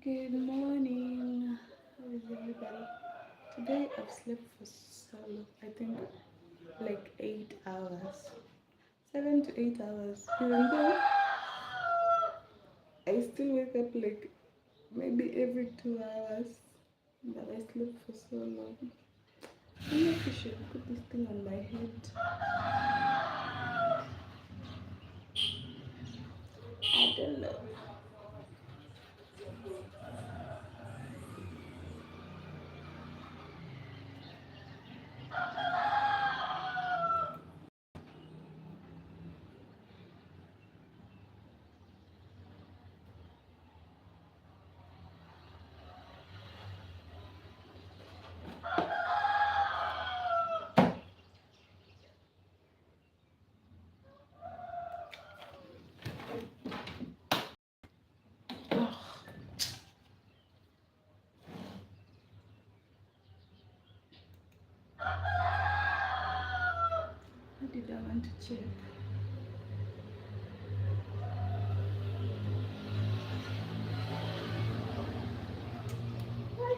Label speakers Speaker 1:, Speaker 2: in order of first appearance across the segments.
Speaker 1: Good morning. How is everybody? Today I've slept for so long. I think like 8 hours. 7 to 8 hours. Even though I still wake up like maybe every 2 hours. But I slept for so long. I don't know if you should put this thing on my head. I don't know. What did I want to check? What?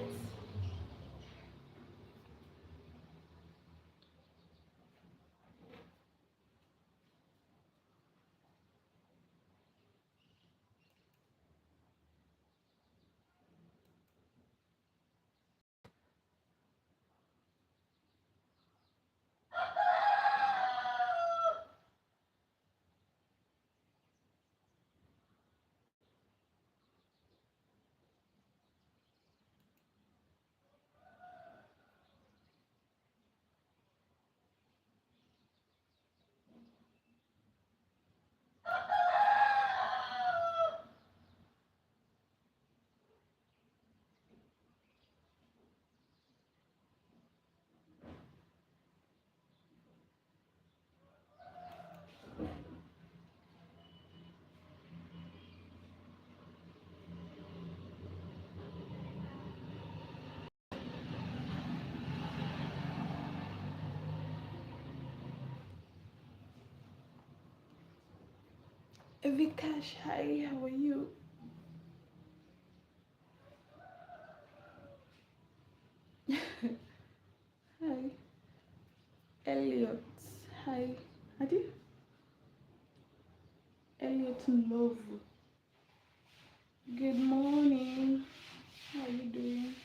Speaker 1: Vikash, hi, how are you? Hi. Elliot, hi. Adi? Elliot Love. Good morning. How are you doing?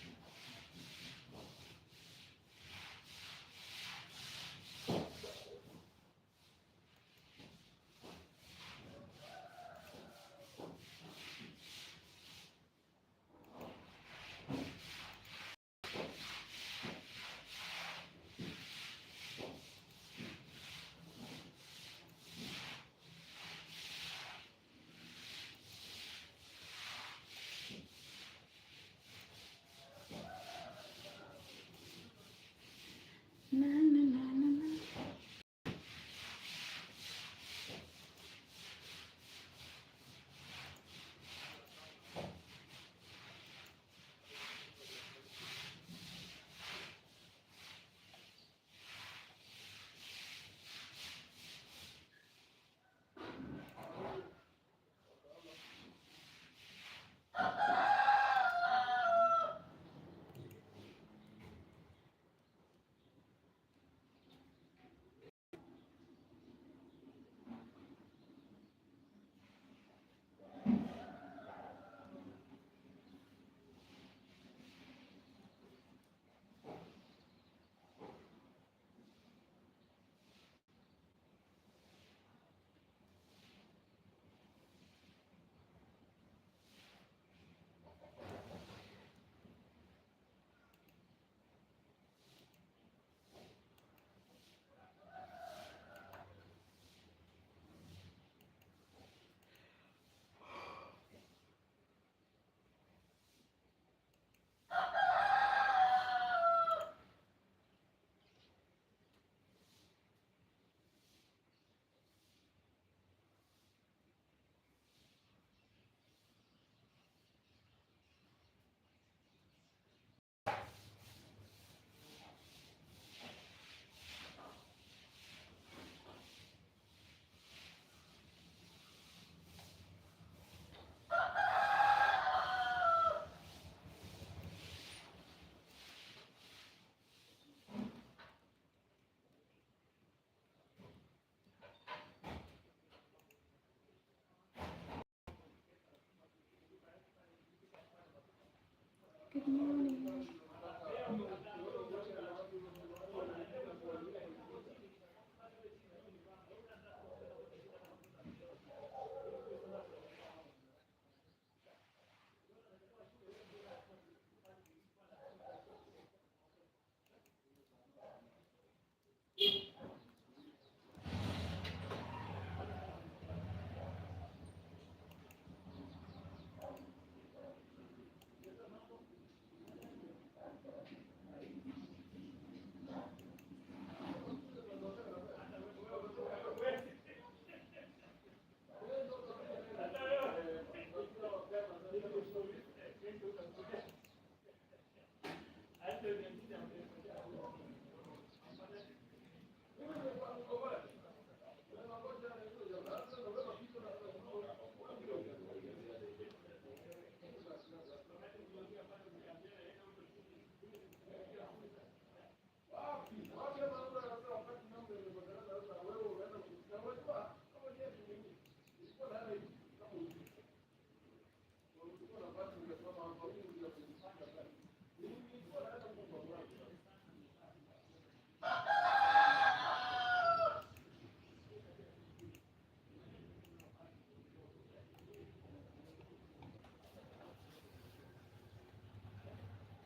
Speaker 1: Good morning.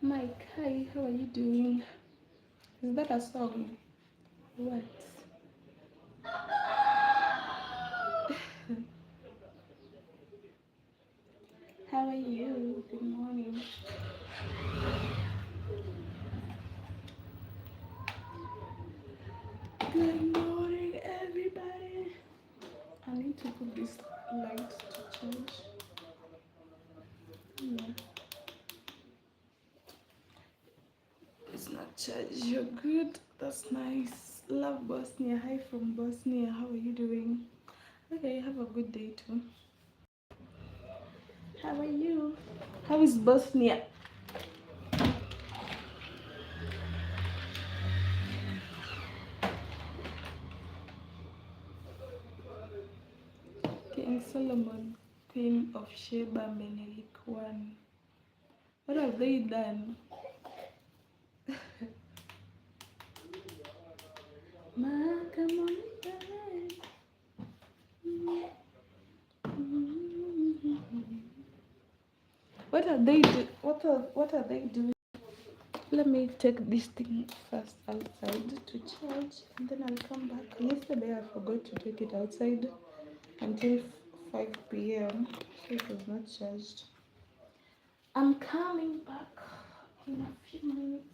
Speaker 1: Mike, hi, how are you doing? Is that a song? What? How are you? Good morning. Good morning, everybody. I need to put this light to charge. Yeah. It's not charged. You're good. That's nice. Love Bosnia. Hi from Bosnia. How are you doing? Okay, have a good day too. How are you? How is Bosnia? King Solomon, Queen of Sheba, Menelik one. What have they done? What are they do? What are they doing? Let me take this thing first outside to charge, and then I'll come back. Yesterday I forgot to take it outside until 5 p.m. so it was not charged. I'm coming back in a few minutes.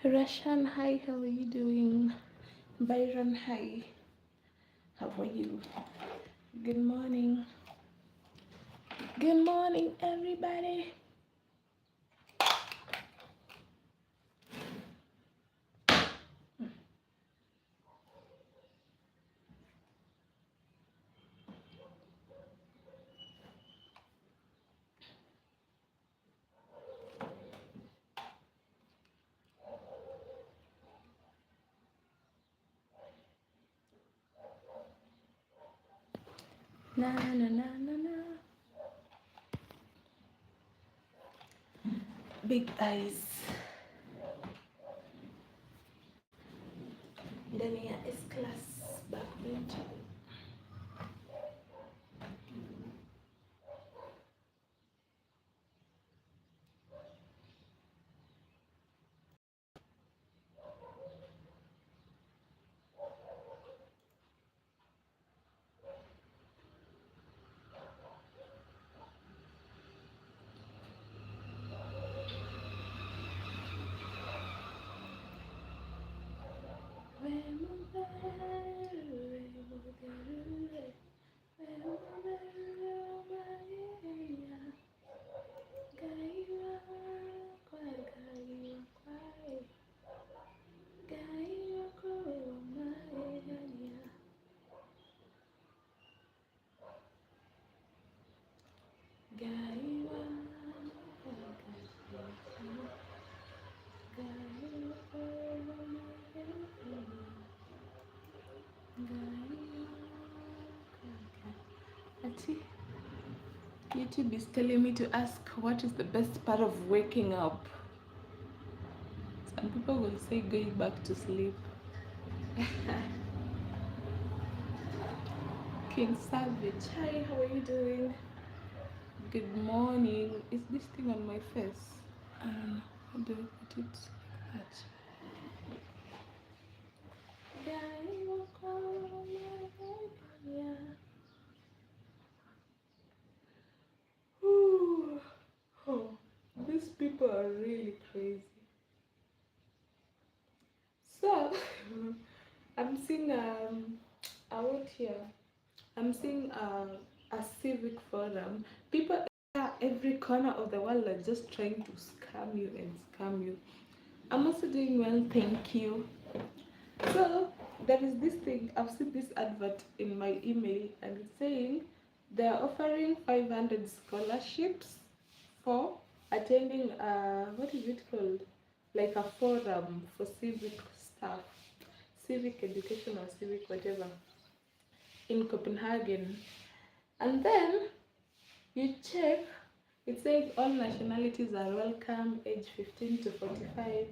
Speaker 1: Russian, hi, how are you doing? Byron, hi, how are you? Good morning. Good morning, everybody. Na na na na na. Big eyes. Ndani ya S-class backbench. YouTube is telling me to ask what is the best part of waking up. Some people will say going back to sleep. King Savage, hi, how are you doing? Good morning. Is this thing on my face? I don't know. How do I put it like that? Ooh. Oh, these people are really crazy. So, I'm seeing out here. I'm seeing a civic forum. People every corner of the world are just trying to scam you and scam you. I'm also doing well, thank you. So there is this thing. I've seen this advert in my email, and it's saying they are offering 500 scholarships for attending what is it called? Like a forum for civic stuff, civic education or civic whatever, in Copenhagen. And then you check, it says all nationalities are welcome, age 15 to 45,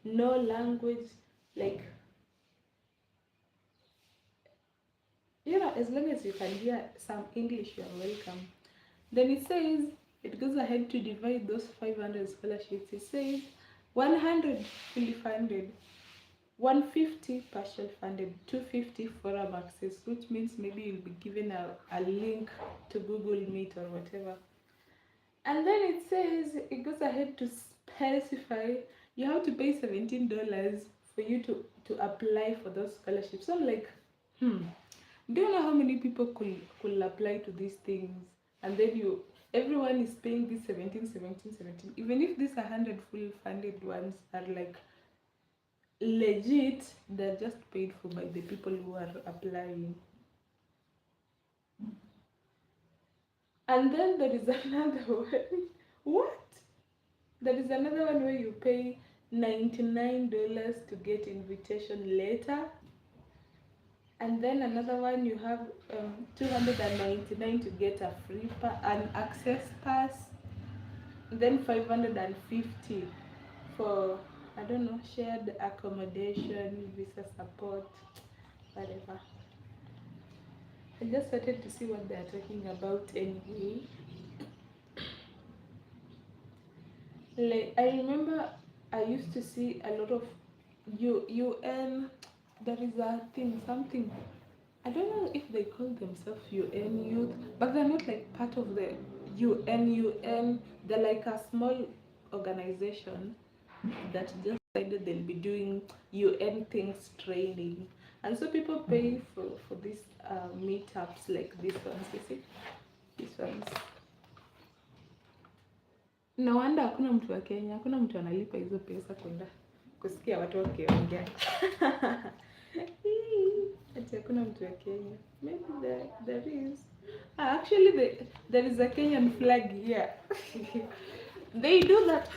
Speaker 1: no language, like, you know, as long as you can hear some English, you are welcome. Then it says, it goes ahead to divide those 500 scholarships. It says 100 fully funded, 150 partial funded, 250 forum access, which means maybe you'll be given a link to Google Meet or whatever. And then it says, it goes ahead to specify you have to pay $17 for you to apply for those scholarships. So I'm like, do you know how many people could apply to these things? And then everyone is paying this 17. Even if these 100 fully funded ones are like legit, they're just paid for by the people who are applying. And then there is another one. What? There is another one where you pay $99 to get invitation letter. And then another one you have $299 to get a free an access pass. Then $550 for, I don't know, shared accommodation, visa support, whatever. I just wanted to see what they are talking about anyway. Like, I remember I used to see a lot of UN. There is a thing, something. I don't know if they call themselves UN youth, but they're not like part of the UN. They're like a small organization that just decided they'll be doing UN things training, and so people pay for these meetups like these ones. You see, these ones. No wonder hakuna mtu wa Kenya, hakuna mtu analipa hizo pesa kwenda kusikia watu wakiongea. Ati hakuna mtu wa Kenya. Maybe there is. Actually, there is a Kenyan flag here. They do that.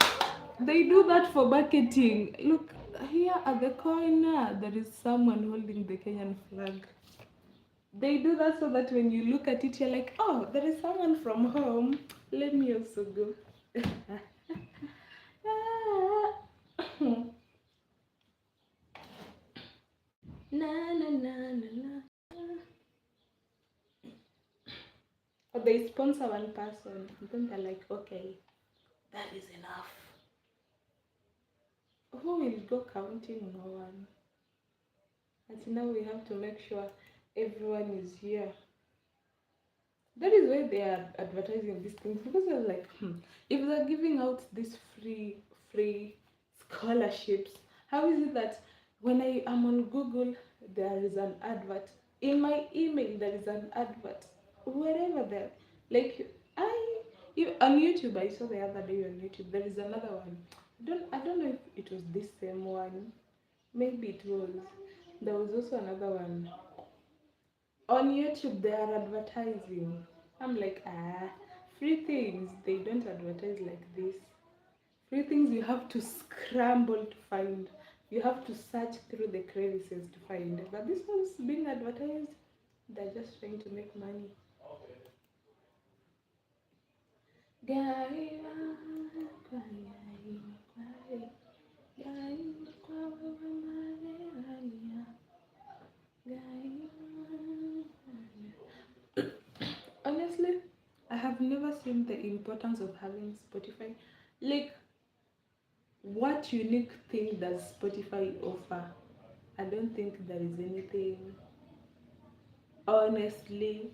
Speaker 1: They do that for marketing. Look, here at the corner, there is someone holding the Kenyan flag. They do that so that when you look at it, you're like, oh, there is someone from home. Let me also go. Na na na na na. Or they sponsor one person, and then they're like, okay, that is enough. Who will go counting? No one. And now we have to make sure everyone is here. That is why they are advertising these things, because they're like, if they're giving out these free scholarships, how is it that when I am on Google there is an advert, in my email there is an advert, wherever there, like on YouTube, I saw the other day on YouTube there is another one. I don't know if it was this same one. Maybe it was. There was also another one on YouTube. They are advertising. I'm like, free things, they don't advertise like this. Free things you have to scramble to find. You have to search through the crevices to find. But this one's being advertised. They're just trying to make money. Honestly, I have never seen the importance of having Spotify. Like, what unique thing does Spotify offer? I don't think there is anything. Honestly.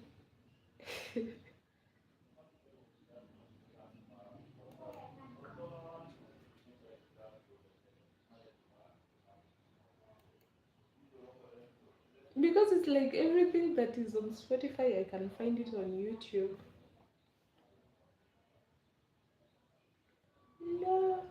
Speaker 1: Because it's like everything that is on Spotify, I can find it on YouTube. No.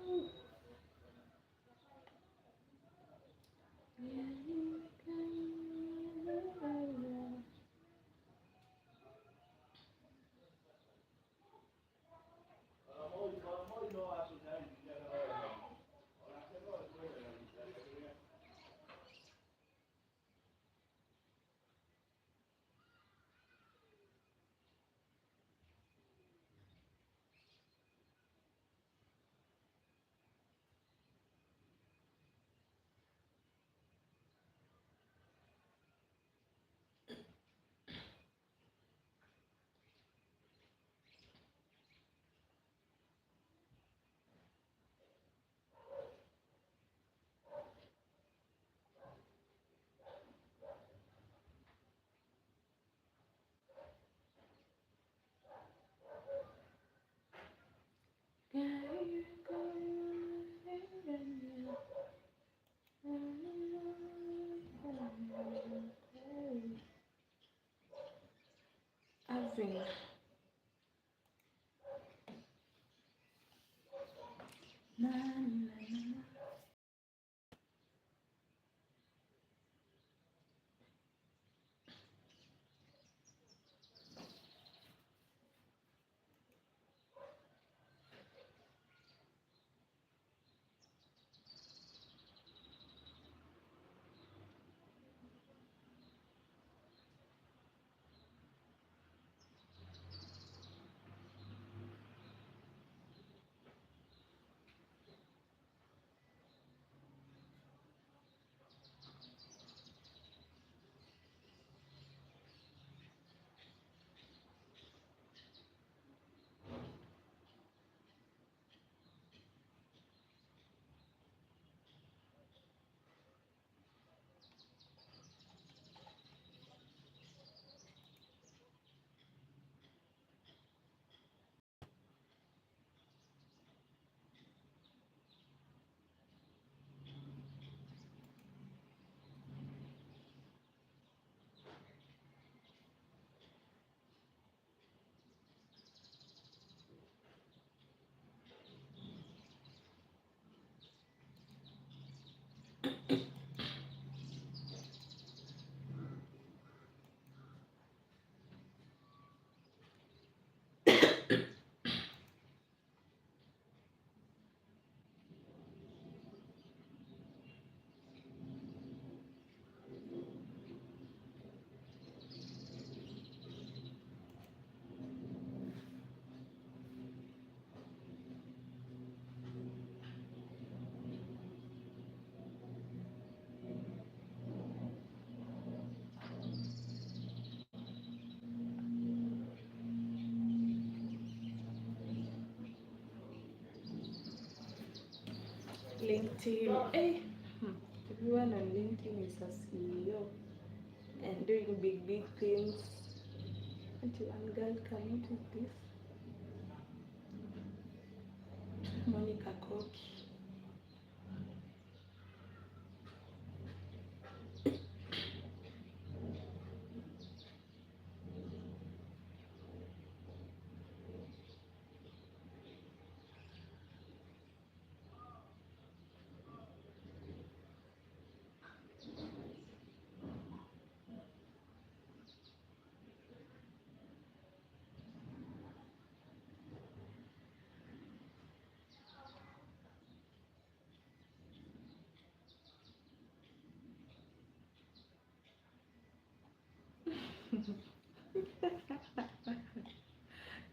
Speaker 1: LinkedIn. Hey, everyone on LinkedIn is a CEO and doing big things. Until one girl cannot do this. Monica Koki.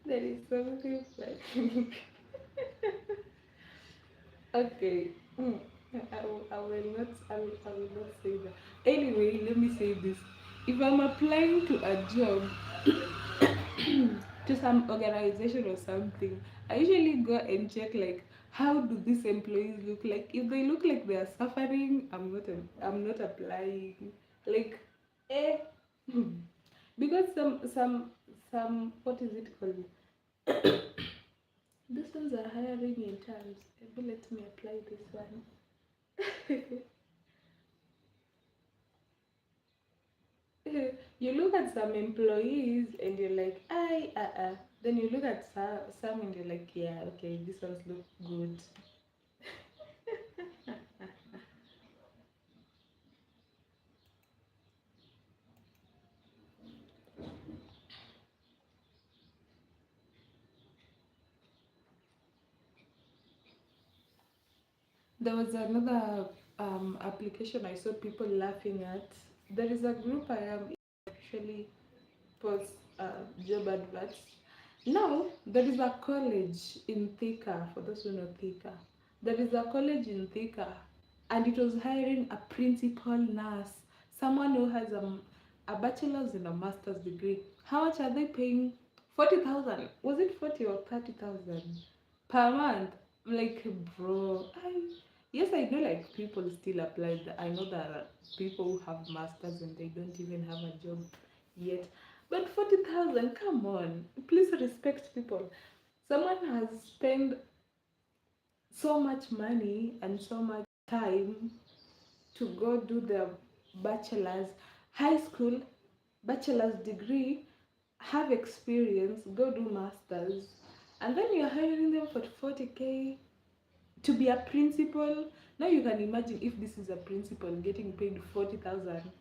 Speaker 1: There is something funny. Okay. I will not say that. Anyway, let me say this. If I'm applying to a job, to some organization or something, I usually go and check like how do these employees look like. If they look like they are suffering, I'm not applying. Like, eh, because some what is it called? These ones are hiring in terms. Maybe let me apply this one. You look at some employees and you're like, Then you look at some and you're like, yeah, okay, these ones look good. There was another application I saw people laughing at. There is a group I am actually post job adverts. Now, there is a college in Thika, for those who know Thika. There is a college in Thika, and it was hiring a principal nurse, someone who has a bachelor's and a master's degree. How much are they paying? 40,000. Was it 40 or 30,000 per month? Like, bro, yes, I know like people still apply. I know there are people who have masters and they don't even have a job yet. But 40,000, come on. Please respect people. Someone has spent so much money and so much time to go do their bachelor's, high school, bachelor's degree, have experience, go do masters, and then you're hiring them for 40K to be a principal. Now you can imagine if this is a principal getting paid 40,000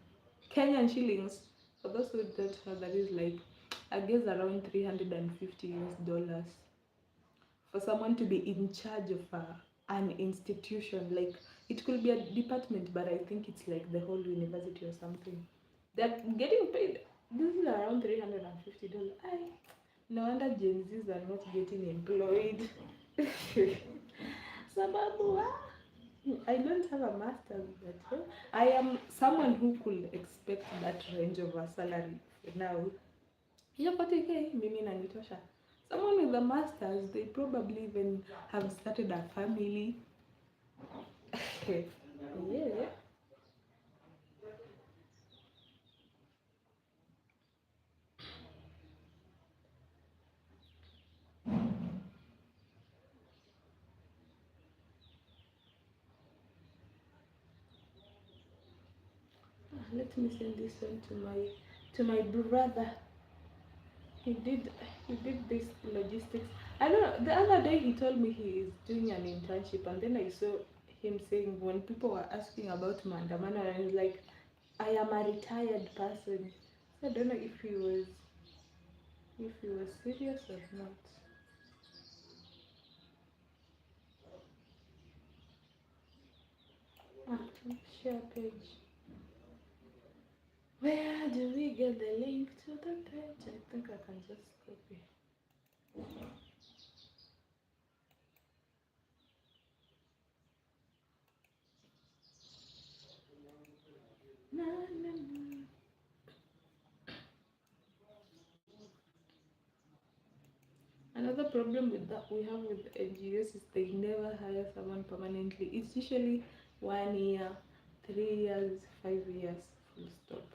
Speaker 1: Kenyan shillings. For those who don't know, that is like, I guess, around 350 US dollars for someone to be in charge of an institution. Like, it could be a department, but I think it's like the whole university or something. They're getting paid. This is around $350. No wonder Gen Zs are not getting employed. Sababu, I don't have a master's, but I am someone who could expect that range of a salary now. Hiyo 40K mimi nanitosha. Someone with a master's, they probably even have started a family. Yeah. Let me send this one to my brother. He did he did this logistics. I don't know. The other day he told me he is doing an internship, and then I saw him saying when people were asking about Mandamana, and he's like, I am a retired person. So I don't know if he was serious or not. Share page. Where do we get the link to the page? I think I can just copy. Na, na, na. Another problem problem with that we have with NGOs is they never hire someone permanently. It's usually 1 year, 3 years, 5 years, full stop.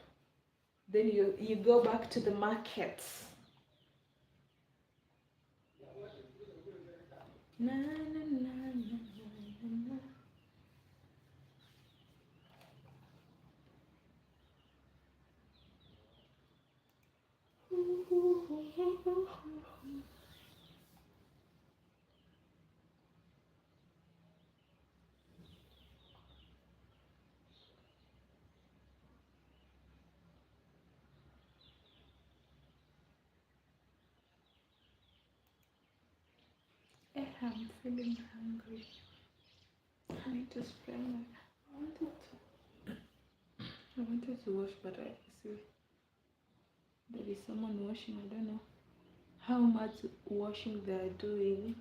Speaker 1: Then you go back to the markets. Na, na, na, na, na, na. I'm feeling hungry. I need to spray my. I wanted to wash, but I see there is someone washing. I don't know how much washing they are doing.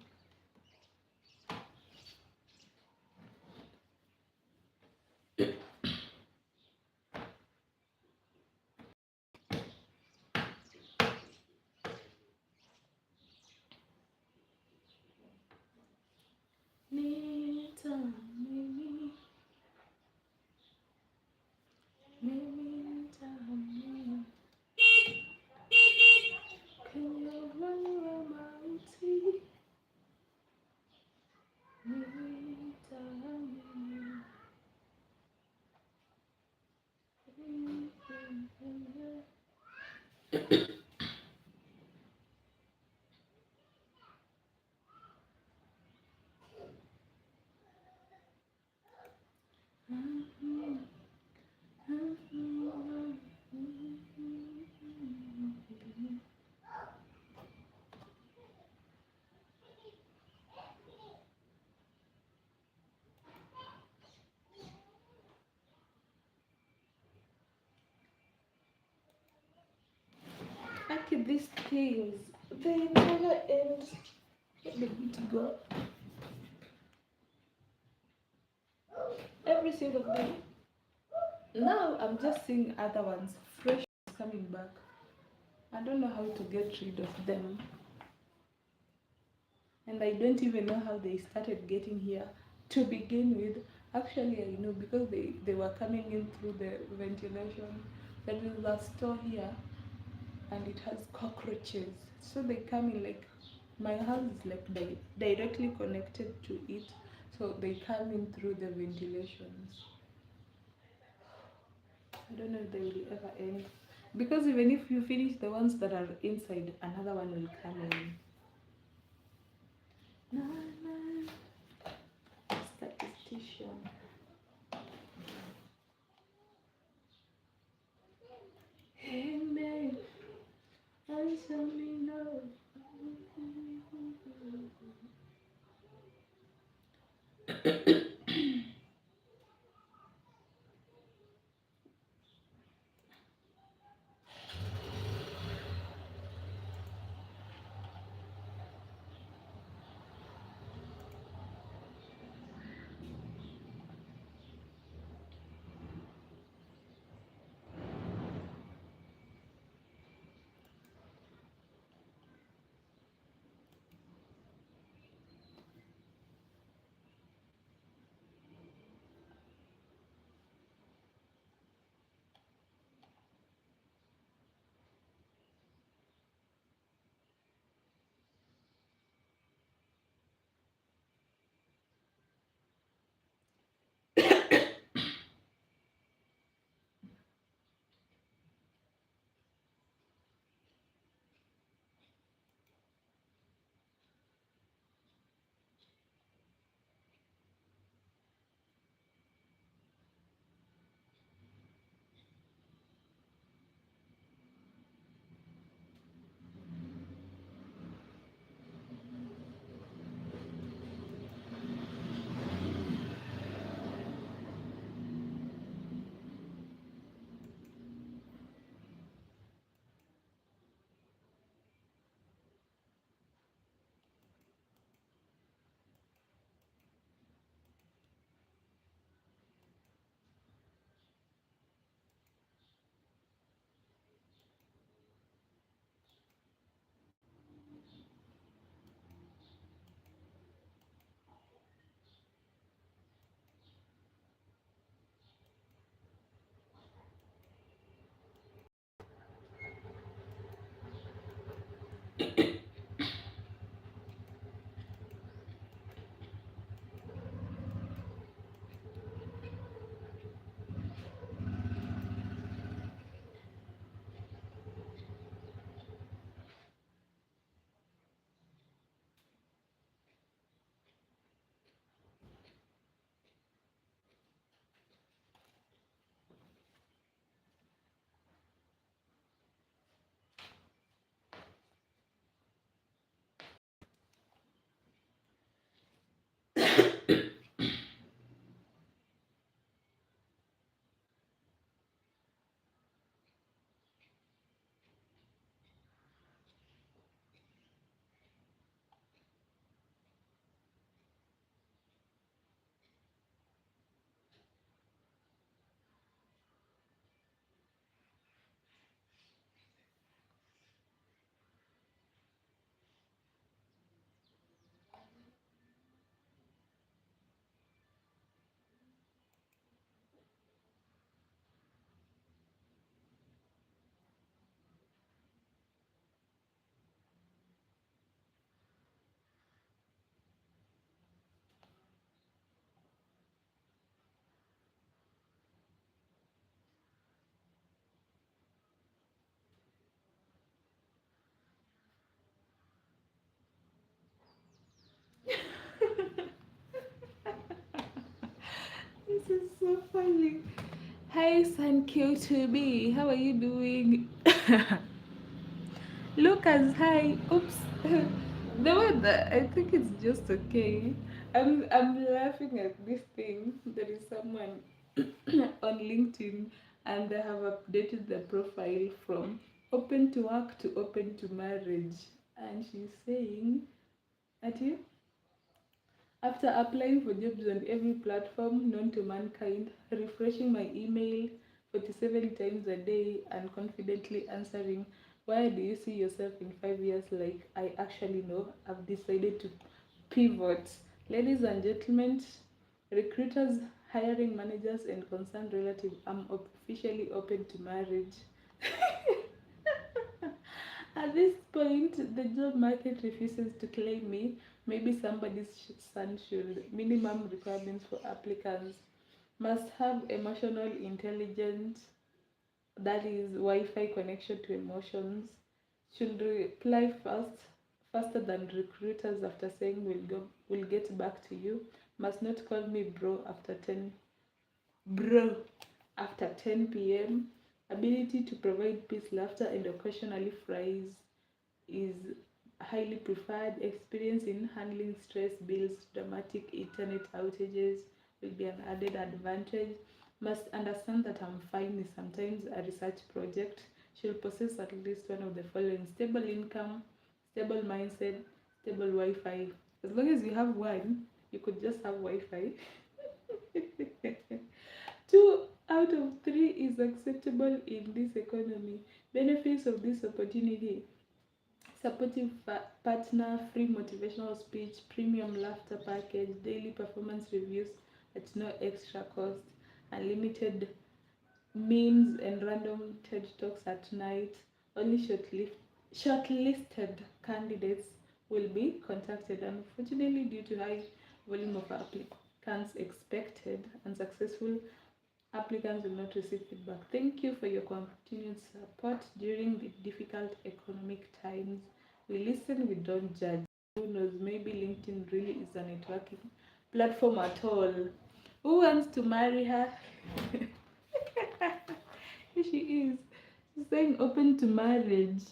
Speaker 1: Nita, Mimi, Mimi, Nita, Mimi. Can you run your mouth? Mimi, Nita, Mimi. Actually, these things, they never end. Let me to go. Every single day. Now I'm just seeing other ones, fresh coming back. I don't know how to get rid of them. And I don't even know how they started getting here to begin with. Actually, I know because they were coming in through the ventilation. There is a store here and it has cockroaches. So they come in like, my house is like directly connected to it. So they come in through the ventilations. I don't know if they will ever end. Because even if you finish the ones that are inside, another one will come in. Na, na. Statistician. Hey man, answer me no. This is so funny. Hi, San Q2B. How are you doing? Lucas, hi. Oops. The weather, I think it's just okay. I'm laughing at this thing. There is someone on LinkedIn and they have updated the profile from open to work to open to marriage. And she's saying, Ati, after applying for jobs on every platform known to mankind, refreshing my email 47 times a day, and confidently answering, where do you see yourself in 5 years? Like, I actually know, I've decided to pivot. Ladies and gentlemen, recruiters, hiring managers, and concerned relatives, I'm officially open to marriage. At this point, the job market refuses to claim me. Maybe somebody's son should. Minimum requirements for applicants must have emotional intelligence, that is, Wi Fi connection to emotions, should reply faster than recruiters after saying we'll get back to you, must not call me bro after 10 p.m. Ability to provide peace, laughter, and occasionally fries is highly preferred. Experience in handling stress, bills, dramatic internet outages will be an added advantage. Must understand that I'm fine is sometimes a research project. Should possess at least one of the following: stable income, stable mindset, stable Wi Fi. As long as you have one, you could just have Wi Fi. 2 out of 3 is acceptable in this economy. Benefits of this opportunity: supportive partner, free motivational speech, premium laughter package, daily performance reviews at no extra cost, unlimited memes and random TED Talks at night. Only shortlisted candidates will be contacted. Unfortunately, due to high volume of applicants expected, unsuccessful applicants will not receive feedback. Thank you for your continued support during the difficult economic times. We listen, we don't judge. Who knows, maybe LinkedIn really is a networking platform at all. Who wants to marry her? Here she is. She's saying open to marriage.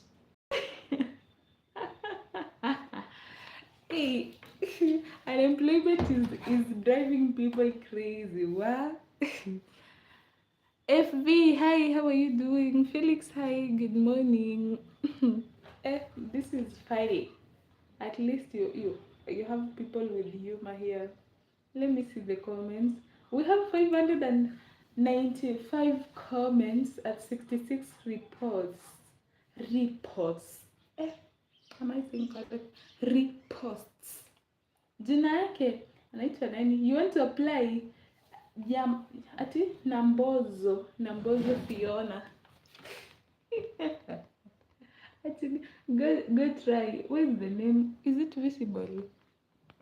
Speaker 1: Hey, unemployment is driving people crazy. What? FV, hi, how are you doing? Felix, hi, good morning. This is Friday. At least you have people with humor here. Let me see the comments. We have 595 comments at 66 reports. Reports. Eh, am I saying correct? Reposts. Jina yake anaitwa nani? You want to apply? Yeah, ati Nambozo Fiona. Actually, go try. What's the name? Is it visible?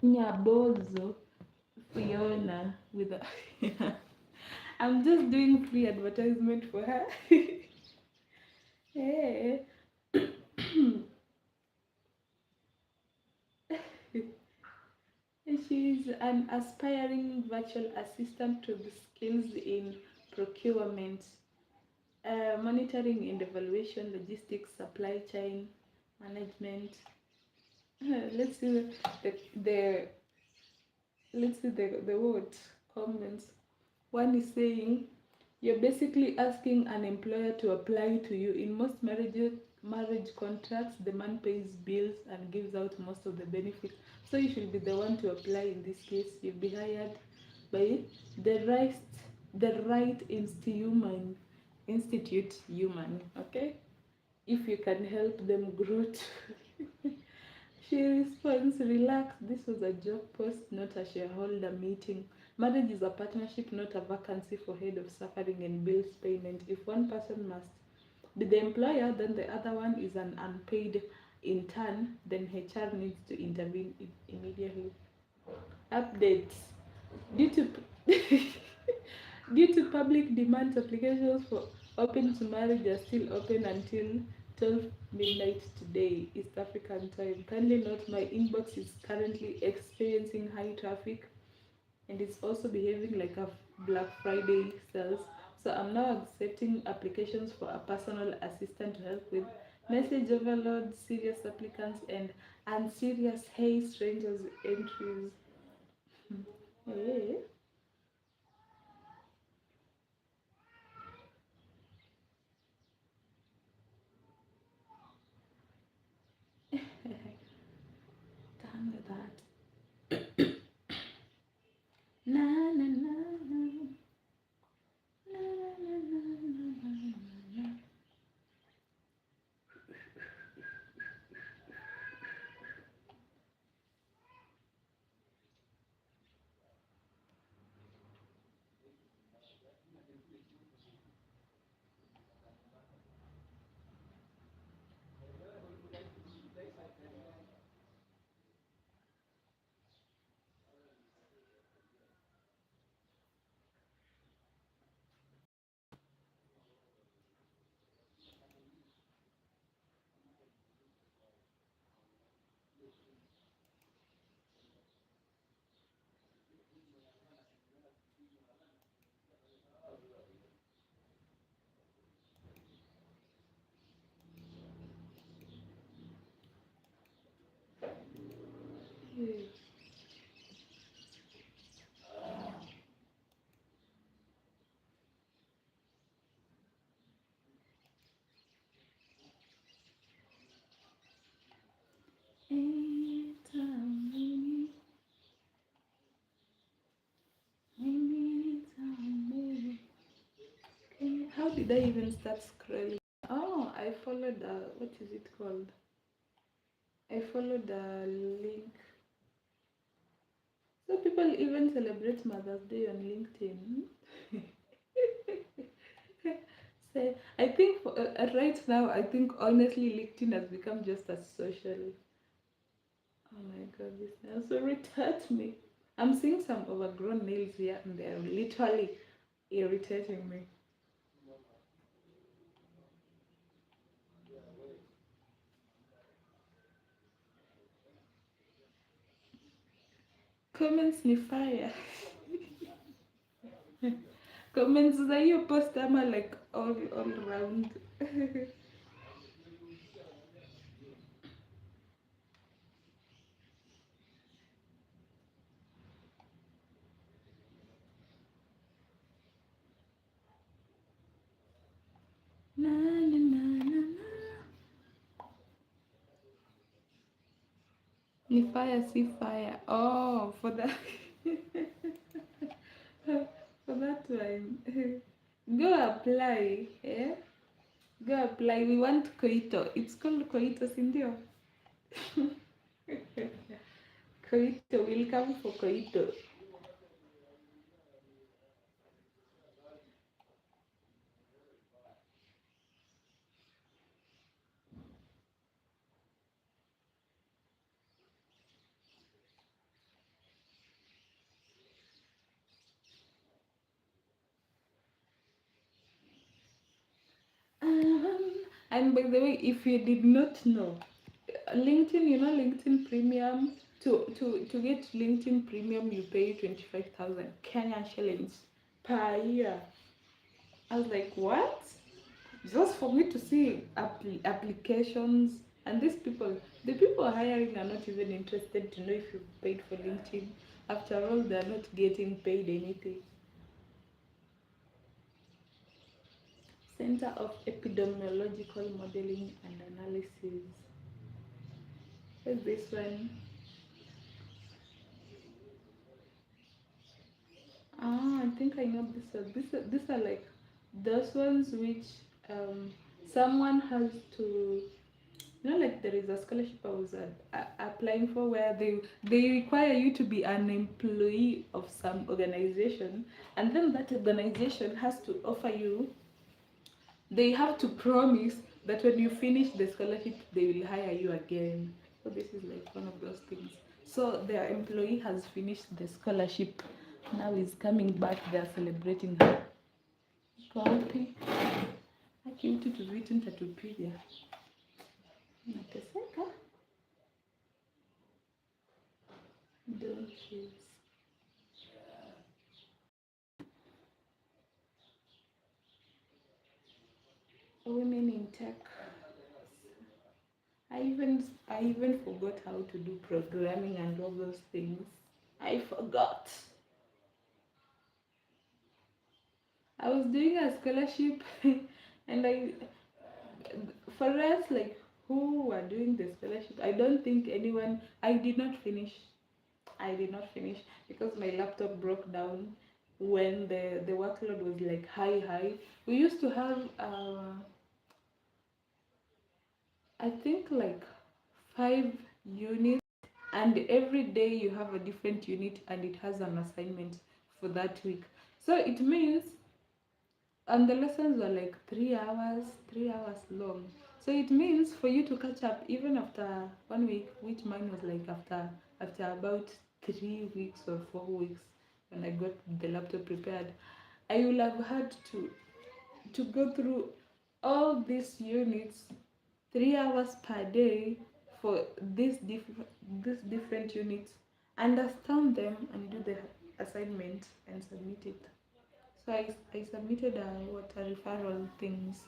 Speaker 1: Nyabozo Fiona with a I'm just doing free advertisement for her. Hey. She's an aspiring virtual assistant to the skills in procurement, monitoring and evaluation, logistics, supply chain management. Let's see the let's see the word comments. One is saying you're basically asking an employer to apply to you. In most marriage contracts, the man pays bills and gives out most of the benefits. So you should be the one to apply in this case. You'll be hired by the right institute human. Okay? If you can help them grow too. She responds, relax, this was a job post, not a shareholder meeting. Marriage is a partnership, not a vacancy for head of suffering and bills payment. If one person must be the employer, then the other one is an unpaid intern, then HR needs to intervene immediately. Updates. Due to due to public demand, applications for open to marriage are still open until 12 midnight today, East African time. Kindly note my inbox is currently experiencing high traffic and it's also behaving like a Black Friday sales. So I'm now accepting applications for a personal assistant to help with message overload, serious applicants, and unserious hey strangers entries. Hey. Done with that. Na na na na na na na na na na. Anytime, anytime, baby. How did I even start scrolling? Oh, I followed what is it called? I followed the link. So people even celebrate Mother's Day on LinkedIn. So I think right now, I think honestly LinkedIn has become just a social. Oh my god, this nails so irritate me. I'm seeing some overgrown nails here and they're literally irritating me. Comments ni fire. Comments za hiyo post ama like all round. Na na na na na. Ni fire si fire. Oh, for that. For that one. Go apply. Yeah? Go apply. We want Koito. It's called Koito, sindio? Koito. We'll come for Koito. And by the way, if you did not know, LinkedIn, you know, LinkedIn Premium, to get LinkedIn Premium, you pay 25,000 Kenyan shillings per year. I was like, what? Just for me to see applications. And these people, the people hiring are not even interested to know if you paid for LinkedIn. After all, they're not getting paid anything. Center of Epidemiological Modeling and Analysis. Where's this one? Ah, I think I know this one. These are like those ones which someone has to, you know, like there is a scholarship I was applying for where they require you to be an employee of some organization, and then that organization has to offer you, they have to promise that when you finish the scholarship they will hire you again. So this is like one of those things. So their employee has finished the scholarship, now is coming back, they're celebrating her. Wapi haki mtu tuvitu nitatupiga, nateseka. Donkeys. Women in tech. I even forgot how to do programming and all those things. I forgot. I was doing a scholarship and for us, like, who were doing the scholarship, I don't think anyone, I did not finish because my laptop broke down when the workload was like high. We used to have I think like 5 units, and every day you have a different unit and it has an assignment for that week. So it means, and the lessons were like 3 hours long. So it means for you to catch up even after 1 week, which mine was like after about 3 weeks or 4 weeks, when I got the laptop prepared, I will have had to go through all these units 3 hours per day for these different units, understand them and do the assignment and submit it. So I submitted what a referral things.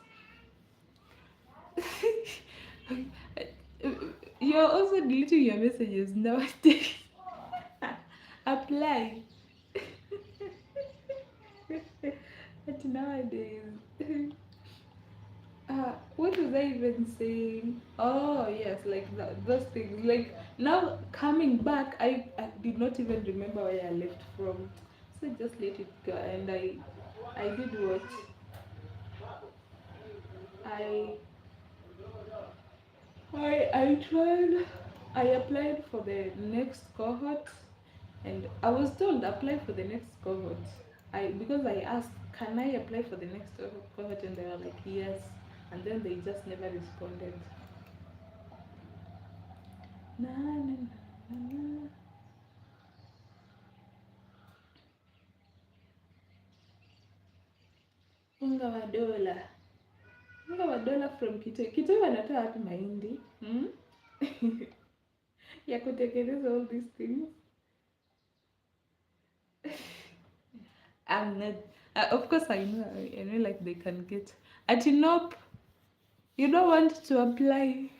Speaker 1: You're also deleting your messages nowadays. Apply. But nowadays. What was I even saying? Oh yes, like those things. Like now coming back, I did not even remember where I left from, so I just let it go. And I did what I I tried. I applied for the next cohort, and I was told apply for the next cohort. Because I asked, can I apply for the next cohort, and they were like yes, and then they just never responded. Na, na, na, na. Unga wa dola, unga wa dola from Kitui. Kitui wanatoa wapi mahindi ya kutekeleza all these things? I'm not. Of course, I know, like they can get. Ati nope, you don't want to apply.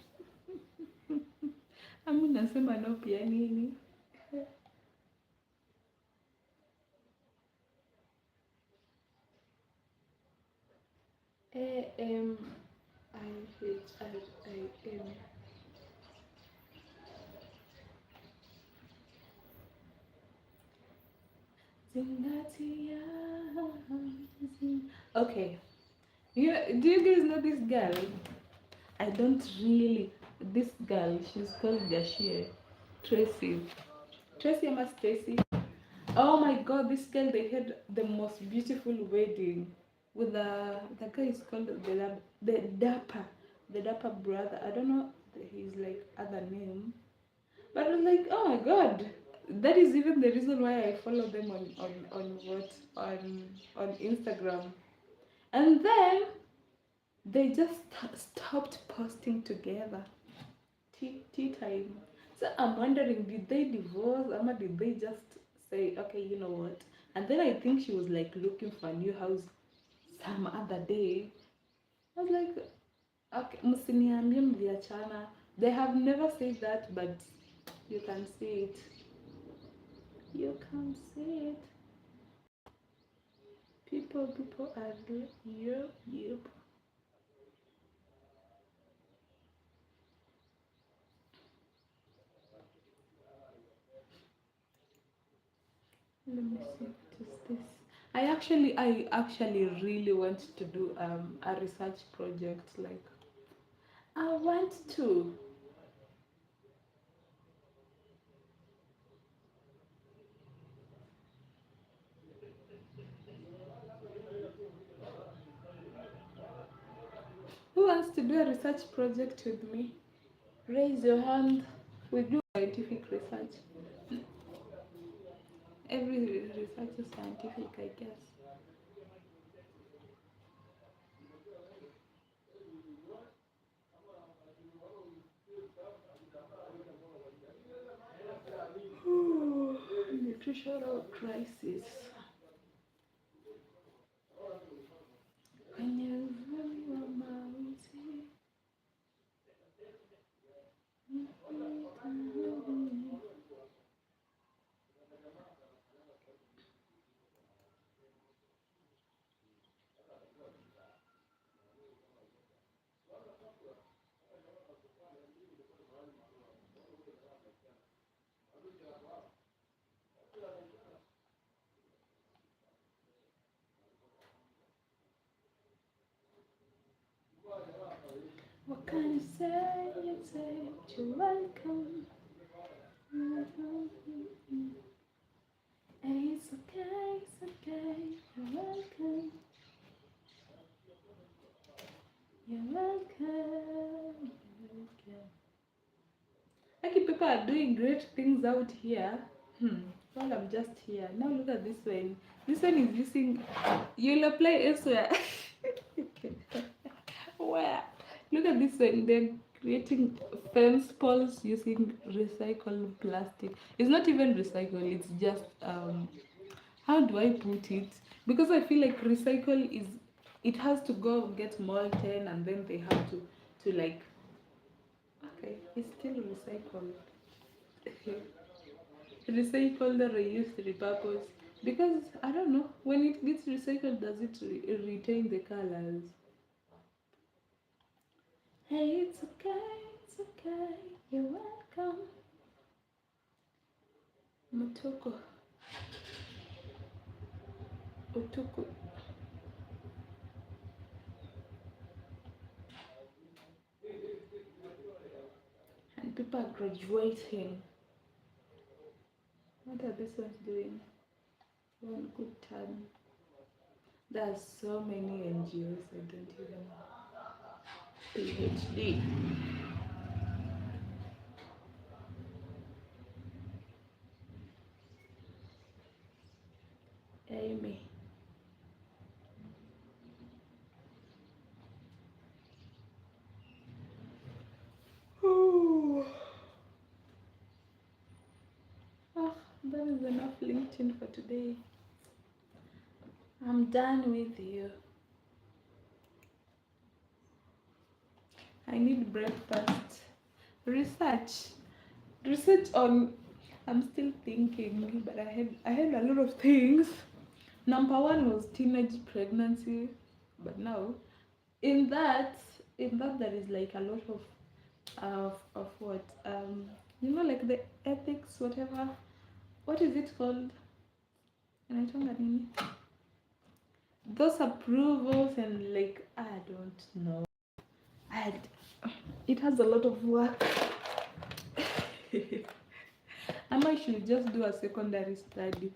Speaker 1: Ami nasema nope ya nini? AMIHIM. Zingatia. Okay. Do you guys know this girl? I don't really. This girl, she's called Gashie. Tracy. Tracy ama Stacy. Oh my god, this girl, they had the most beautiful wedding with the guy is called the Dapper brother. I don't know his like other name. But I was like, oh my god. That is even the reason why I follow them on Instagram. And then They just stopped posting together. Tea time. So I'm wondering, did they divorce or did they just say, okay, you know what? And then I think she was like looking for a new house some other day. I was like, okay, msiniambie mliachana. They have never said that, but you can see it. You can see it. People are there. Yep, yep. Let me see what is this. I actually really want to do a research project. Like I want to. Who wants to do a research project with me? Raise your hand. We do scientific research. Every research is scientific, I guess. Nutritional crisis. What can you say? You say you're welcome. Hey, it's okay, it's okay. You're welcome. You're welcome. You're welcome. Lucky people are doing great things out here. Well, I'm just here. Now look at this one. This one is using. You'll apply elsewhere. Where? Look at this one. They're creating fence poles using recycled plastic. It's not even recycled. It's just how do I put it? Because I feel like recycle is, it has to go get molten and then they have to like, okay, it's still recycled. Recycled, reused, repurposed. Because I don't know, when it gets recycled, does it retain the colors? Hey, it's okay, it's okay. You're welcome. Motoko. Otoko. And people are graduating. What are these ones doing? One good time. There's so many NGOs I don't even know. PhD. Amy. Oh, that is enough LinkedIn for today. I'm done with you. I need breakfast. Research. Research on, I'm still thinking, but I had a lot of things. Number one was teenage pregnancy, but now in that there is like a lot of what like the ethics, whatever. What is it called? Inaitwanga nini? Those approvals and like I don't know. I it has a lot of work. I should just do a secondary study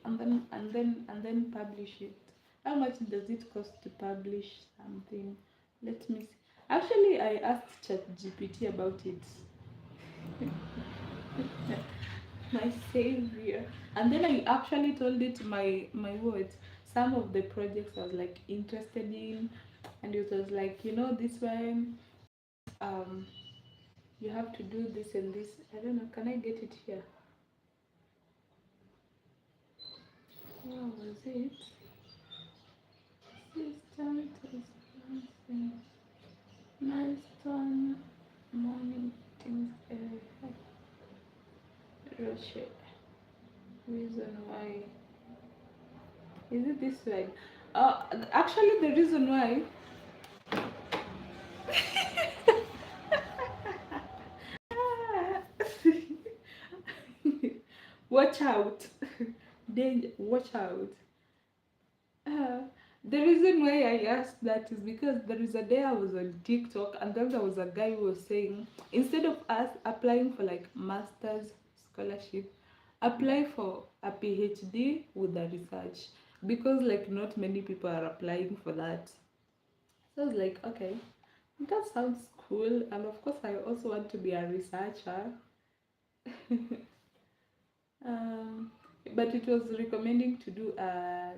Speaker 1: and then publish it. How much does it cost to publish something? Let me see. Actually, I asked ChatGPT about it. My savior. And then I actually told it my words. some of the projects I was like interested in, and it was like, this one, um you have to do this and this. I don't know, can I get it here? Where was it? Assistant is something. Milestone morning things. Roche. Reason why. Is it this way? Actually, the reason why. Watch out. Danger, watch out. Uh, the reason why I asked that is because there is a day I was on TikTok, and then there was a guy who was saying, instead of us applying for like master's scholarship, apply for a PhD with a research, because like not many people are applying for that. So I was like, okay, that sounds cool, and of course I also want to be a researcher. um, but it was recommending to do a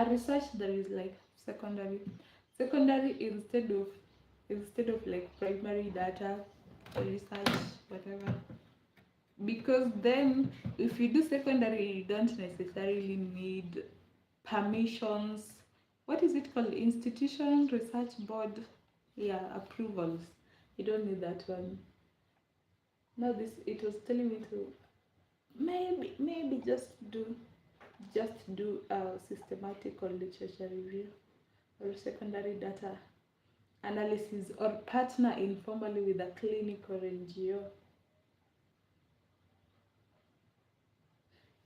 Speaker 1: research that is like secondary instead of like primary data research, whatever, because then if you do secondary you don't necessarily need permissions. What is it called? Institution research board, yeah, approvals. You don't need that one. Now this, it was telling me to maybe just do a systematic or literature review or secondary data analysis, or partner informally with a clinic or NGO.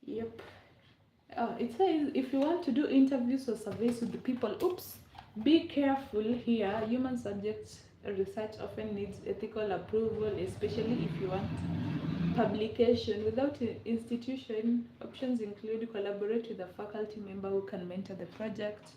Speaker 1: Yep. It says if you want to do interviews or surveys with the people, oops, be careful here. Human subject research often needs ethical approval, especially if you want publication. Without an institution, options include collaborate with a faculty member who can mentor the project,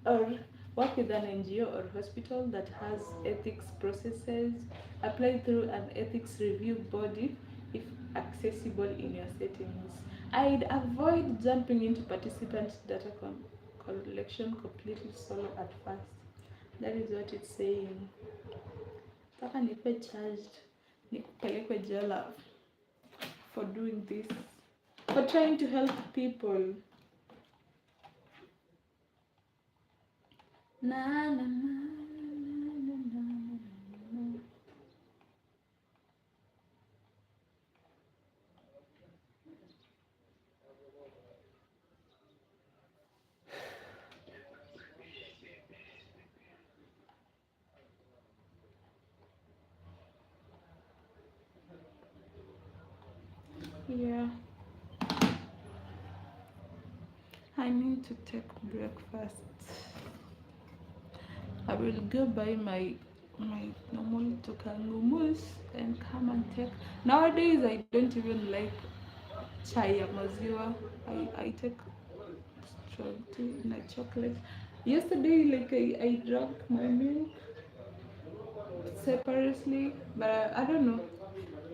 Speaker 1: or work with an NGO or hospital that has ethics processes, apply through an ethics review body if accessible in your settings. I'd avoid jumping into participant data collection completely solo at first. That is what it's saying. Taka nikwe charged, nikupelekwe jela for doing this, for trying to help people. Na na na na na na. Yeah, I need to take breakfast. I will go buy my normal tukangumus and come and take. Nowadays I don't even like chai ya maziwa. I take strong tea and chocolate. Yesterday, like I drank my milk separately, but I don't know.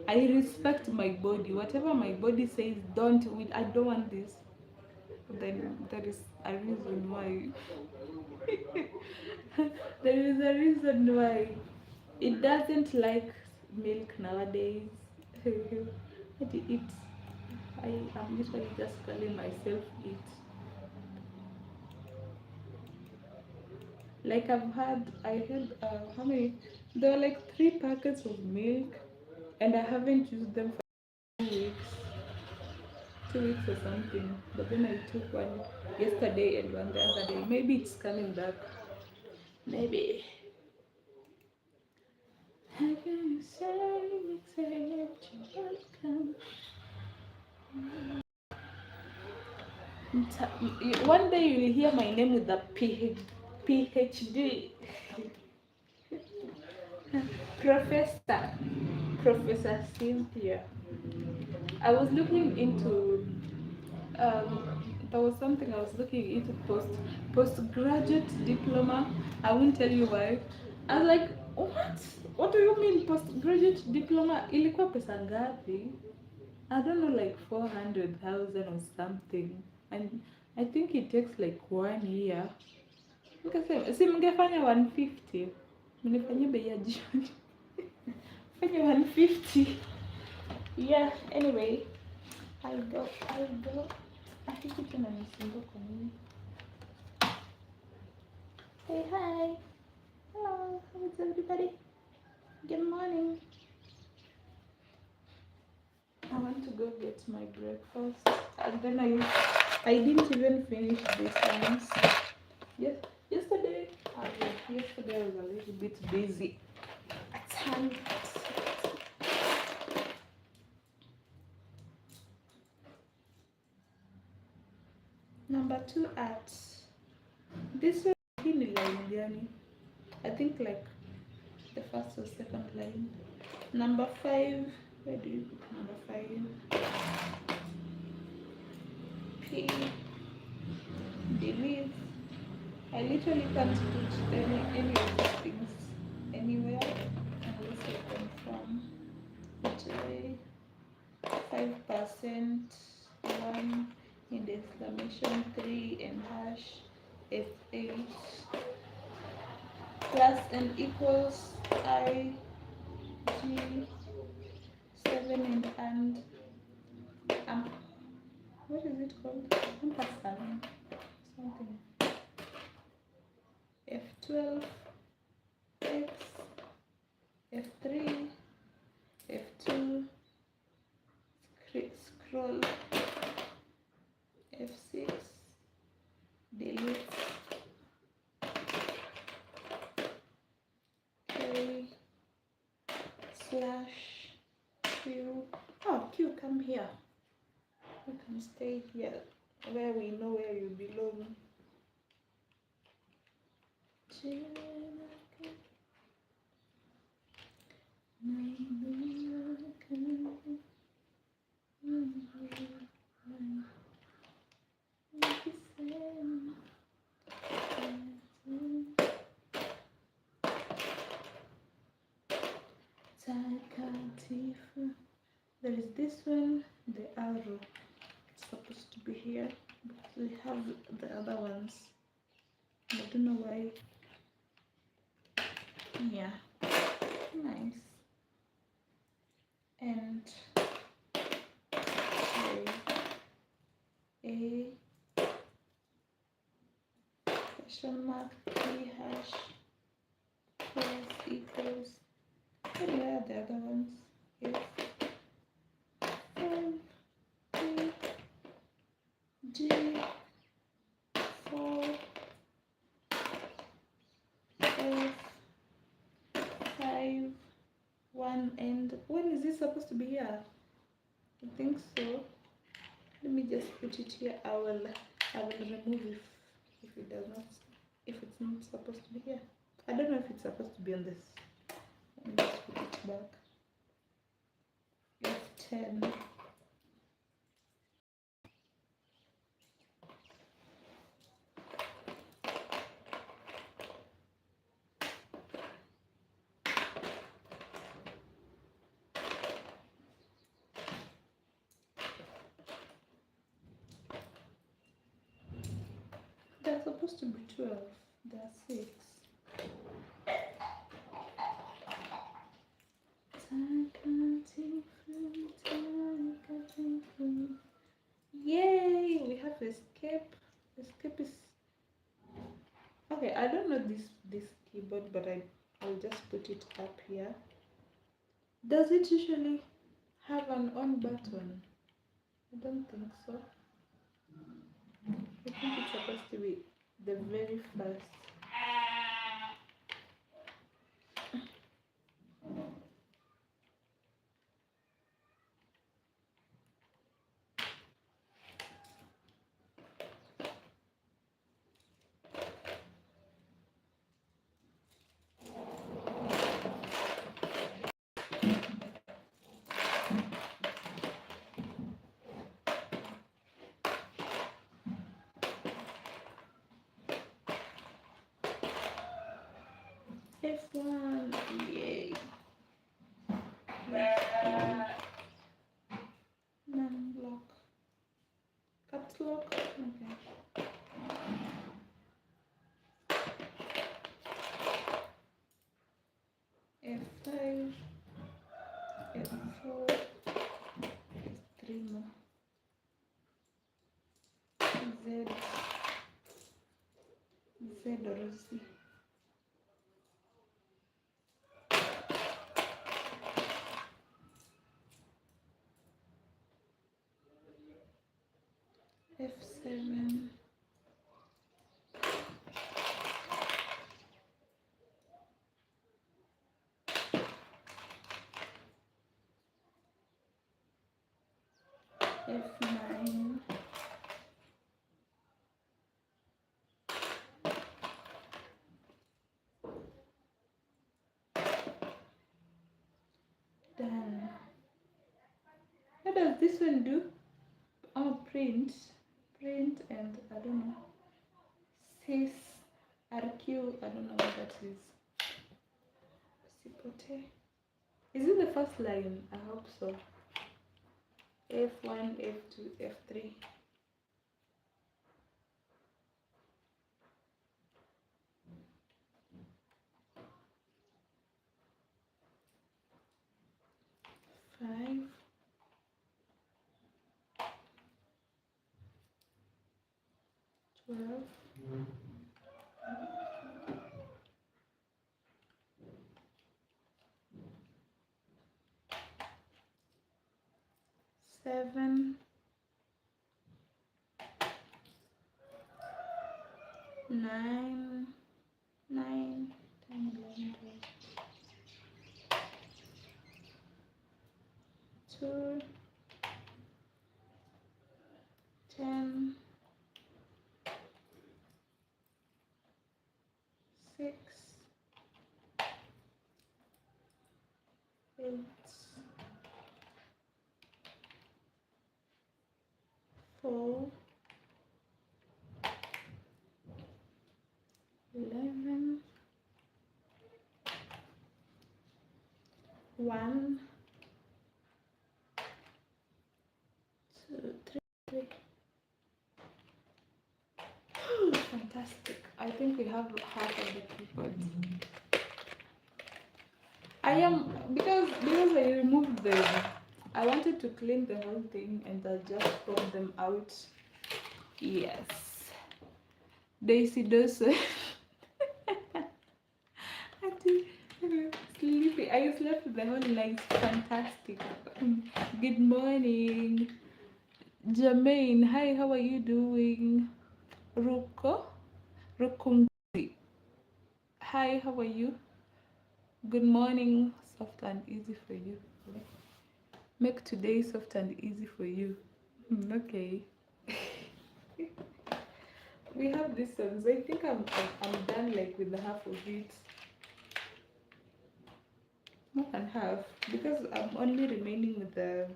Speaker 1: I respect my body. Whatever my body says, I don't want this. Then there is a reason why. There is a reason why it doesn't like milk nowadays. What it eats. I am usually just calling myself it. Like I had how many? There were like 3 packets of milk, and I haven't used them for 2 weeks, 2 weeks or something. But then I took one yesterday and one the other day. Maybe it's coming back. Maybe. How can you say except you're welcome? One day you will hear my name with a PhD. Professor. Professor Cynthia. I was looking into there was something I was looking into postgraduate diploma. I won't tell you why. I was like, what? What do you mean postgraduate diploma? Ilikuwa pesa ngapi? I don't know, like 400,000 or something, and I think it takes like 1 year. Nikasema si mngefanya 150, mnifanyie bei ya jioni. Fanya 150. Yeah, anyway, I'll go. I think it's gonna misunderstand kwa nini. Hey, hi. Hello, how is everybody? Good morning. I want to go get my breakfast, and then I didn't even finish this ones. Yes, yesterday I was a little bit busy at hand. Number 2 at this one, I think like the first or second line. Number 5, where do you put number 5? P, delete. I literally can't put any of these things anywhere unless I confirm. Today, 5%, 1 in the exclamation, 3 and hash, F8, plus and equals, I, G, 7 and what is it called? Ampersand, something. F12, X, F3, F2, scroll, F6, delete, K, slash, Q. Oh, Q, come here. You can stay here where we know where you belong. There is this one, the arrow. It's supposed to be here, but we have the other ones. I don't know why. Yeah, nice. And A question mark P hash plus equals. What are the other ones? F 5 G 4 F 5 1 and when is this supposed to be here? I think so. Let me just put it here. I will remove if it does not, if it's not supposed to be here. I don't know if it's supposed to be on this. Let me just put it back. F10. They're supposed to be 12. They're 6. Yay! We have escape. Escape is okay. I don't know this keyboard, but I'll just put it up here. Does it usually have an on button? I don't think so. I think it's supposed to be the very first. F1, yay. caps lock. Okay. F5, F4, F3 more. Z, Z or Z. F7, F9, done. What does this one do? Oh, print, and I don't know. Cis, RQ, I don't know what that is. Cipote. Is it the first line? I hope so. F1, F2, F3. Five. 12. 7. 9. 9. 10, 11, 12. 2. 10. 6. 8. 4. 11. 1. 2, 3. Fantastic. I think we have half of the keyboard. I am because I removed them. I wanted to clean the whole thing and I just pop them out. Yes. Daisy does. I think sleepy. I slept the whole night. Fantastic. Good morning. Jermaine, hi, how are you doing? Rukungi. Hi, how are you? Good morning. Soft and easy for you. Make today soft and easy for you. Okay. We have this one, so I think I'm done like with the half of it. More than half, because I'm only remaining with the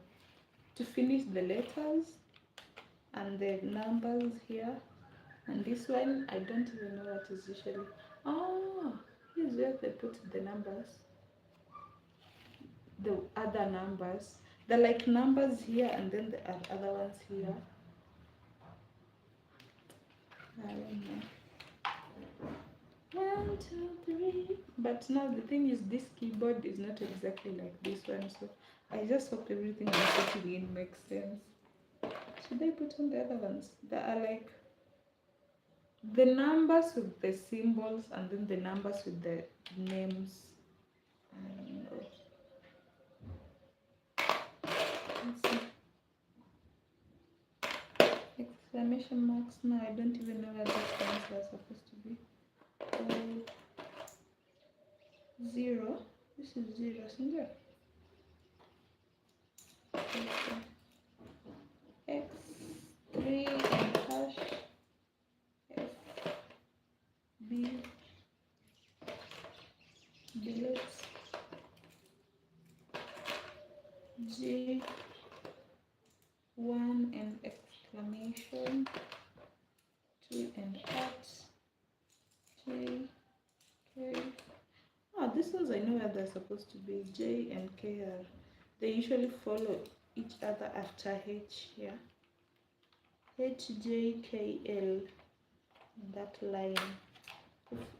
Speaker 1: to finish the letters and the numbers here. And this one, I don't even know what is usually. Oh, here's where they put the numbers. The other numbers. The like numbers here and then the other ones here. I don't know. 1, 2, 3. But now the thing is, this keyboard is not exactly like this one, so I just hope everything I'm putting in makes sense. Should I put on the other ones? That are like the numbers with the symbols and then the numbers with the names. Let's see. Exclamation marks. No, I don't even know where these ones are supposed to be. 0. This is 0, isn't it? X3 and hash F B delete G 1 and exclamation 2 and at J K. Ah, these ones I know where they're supposed to be. J and K are, they usually follow each other after H here. HJKL, that line.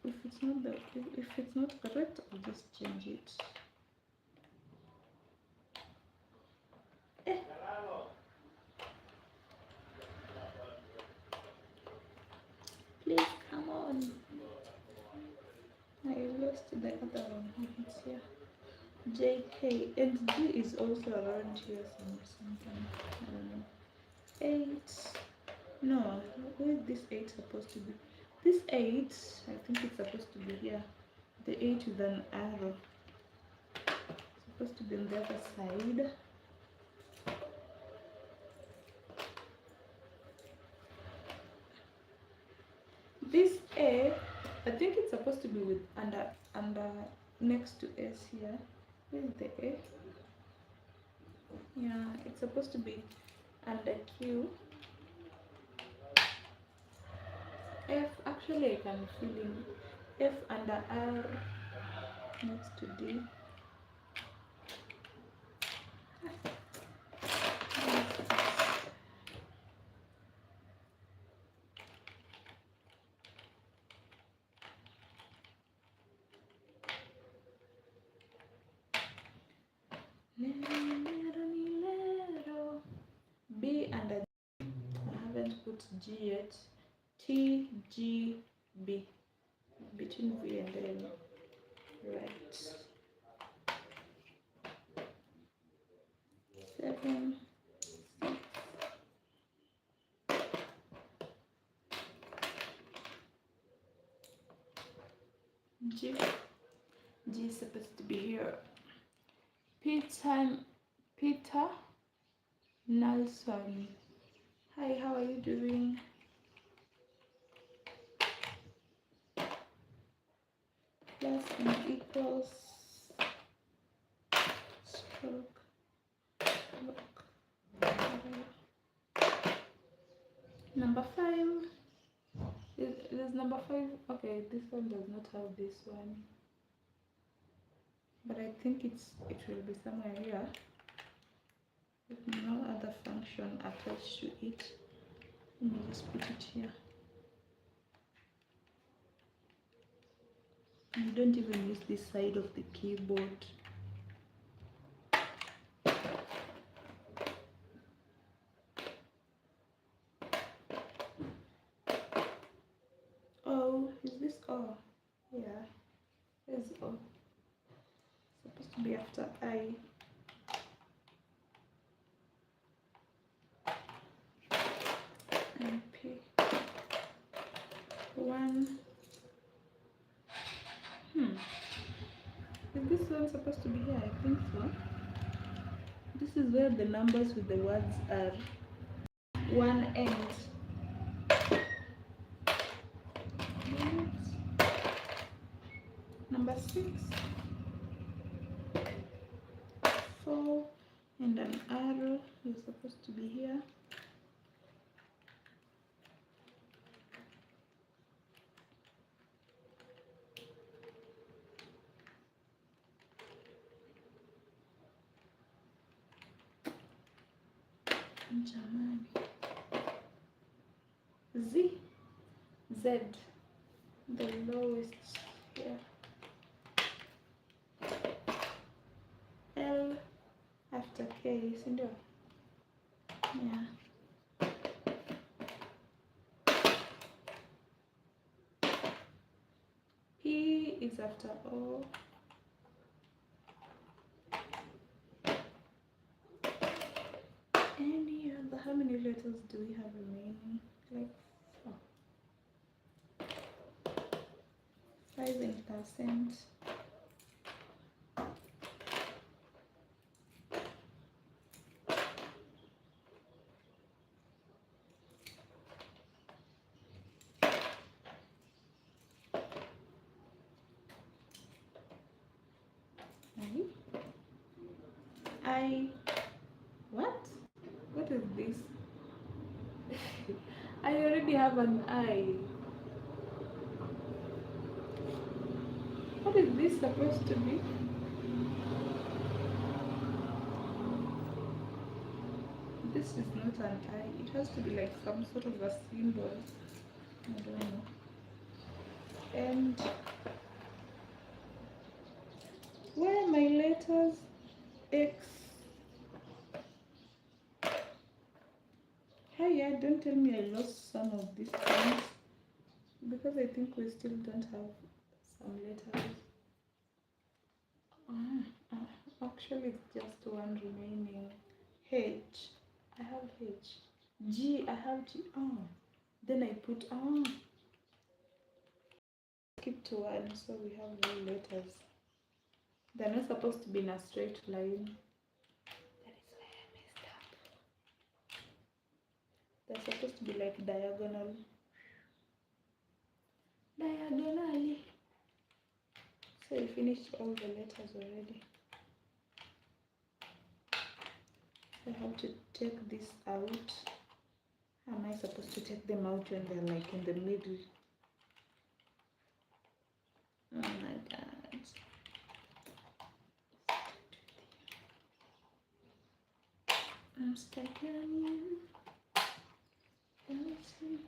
Speaker 1: If it's not if it's not correct, I'll just change it. Eh. Please come on. I lost the other one. It's here. JK and G is also around here something. I don't know. 8. No, where is this 8 supposed to be? This 8, I think it's supposed to be here. The 8 with an arrow. It's supposed to be on the other side. This A, I think it's supposed to be with under next to S here. Where is the A? Yeah, it's supposed to be under Q. F, actually I can fill in F under R next to D. B under D. I haven't put G yet. T, G, B. Between V and L. Right. 7, 6. G. G is supposed to be here. Peter Nelson. Hi, how are you doing? Plus and equals stroke look. Number 5. Is number 5? Okay, this one does not have this one, but I think it will be somewhere here with no other function attached to it. Let me just put it here. You don't even use this side of the keyboard. Oh, is this O? Yeah, there's O. It's supposed to be after I. And P. 1. Is this one supposed to be here? I think so. This is where the numbers with the words are. 1 ends. Number 6. 4 and an arrow is supposed to be here. Jamani. Z, the lowest here. L after K, isn't it? Yeah. P is after O. Any other? How many letters do we have remaining? Like 4. 5 in percent. What is this? I already have an I. What is this supposed to be? This this is not an I. It has to be like some sort of a symbol. I don't know. And where are my letters? X. Hey, yeah, don't tell me I lost some of these things, because I think we still don't have some letters. Actually, it's just one remaining. H. I have H. G. I have G. Oh. Then I put skip to one, so we have no letters. They're not supposed to be in a straight line. That is why I messed up. They're supposed to be like diagonal. Diagonally. So we finished all the letters already. I have to take this out. How am I supposed to take them out when they're like in the middle? Oh my god. I'm stuck on you. Let's see.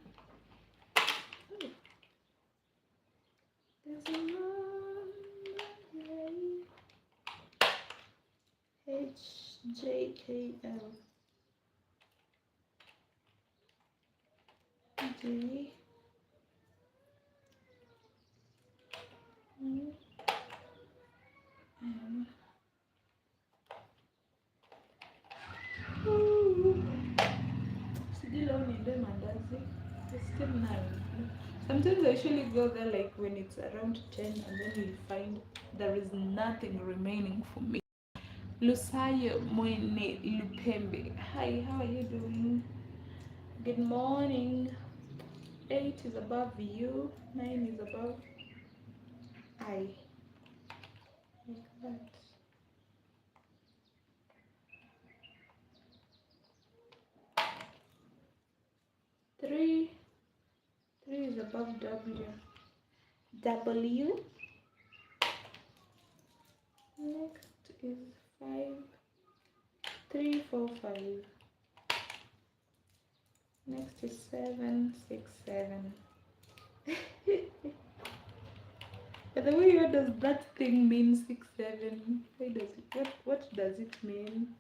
Speaker 1: Oh. There's a long way. HJKL. J. M. It's still 9. Sometimes I usually go there like when it's around 10, and then you find there is nothing remaining for me. Lusayo Moine Lupembe. Hi, how are you doing? Good morning. 8 is above you, 9 is above I. Like that. Three is above W. W. Next is 5. 3, 4, 5. Next is 7, 6, 7. By the way, what does that thing mean? 6, 7. Why does it? What does it mean?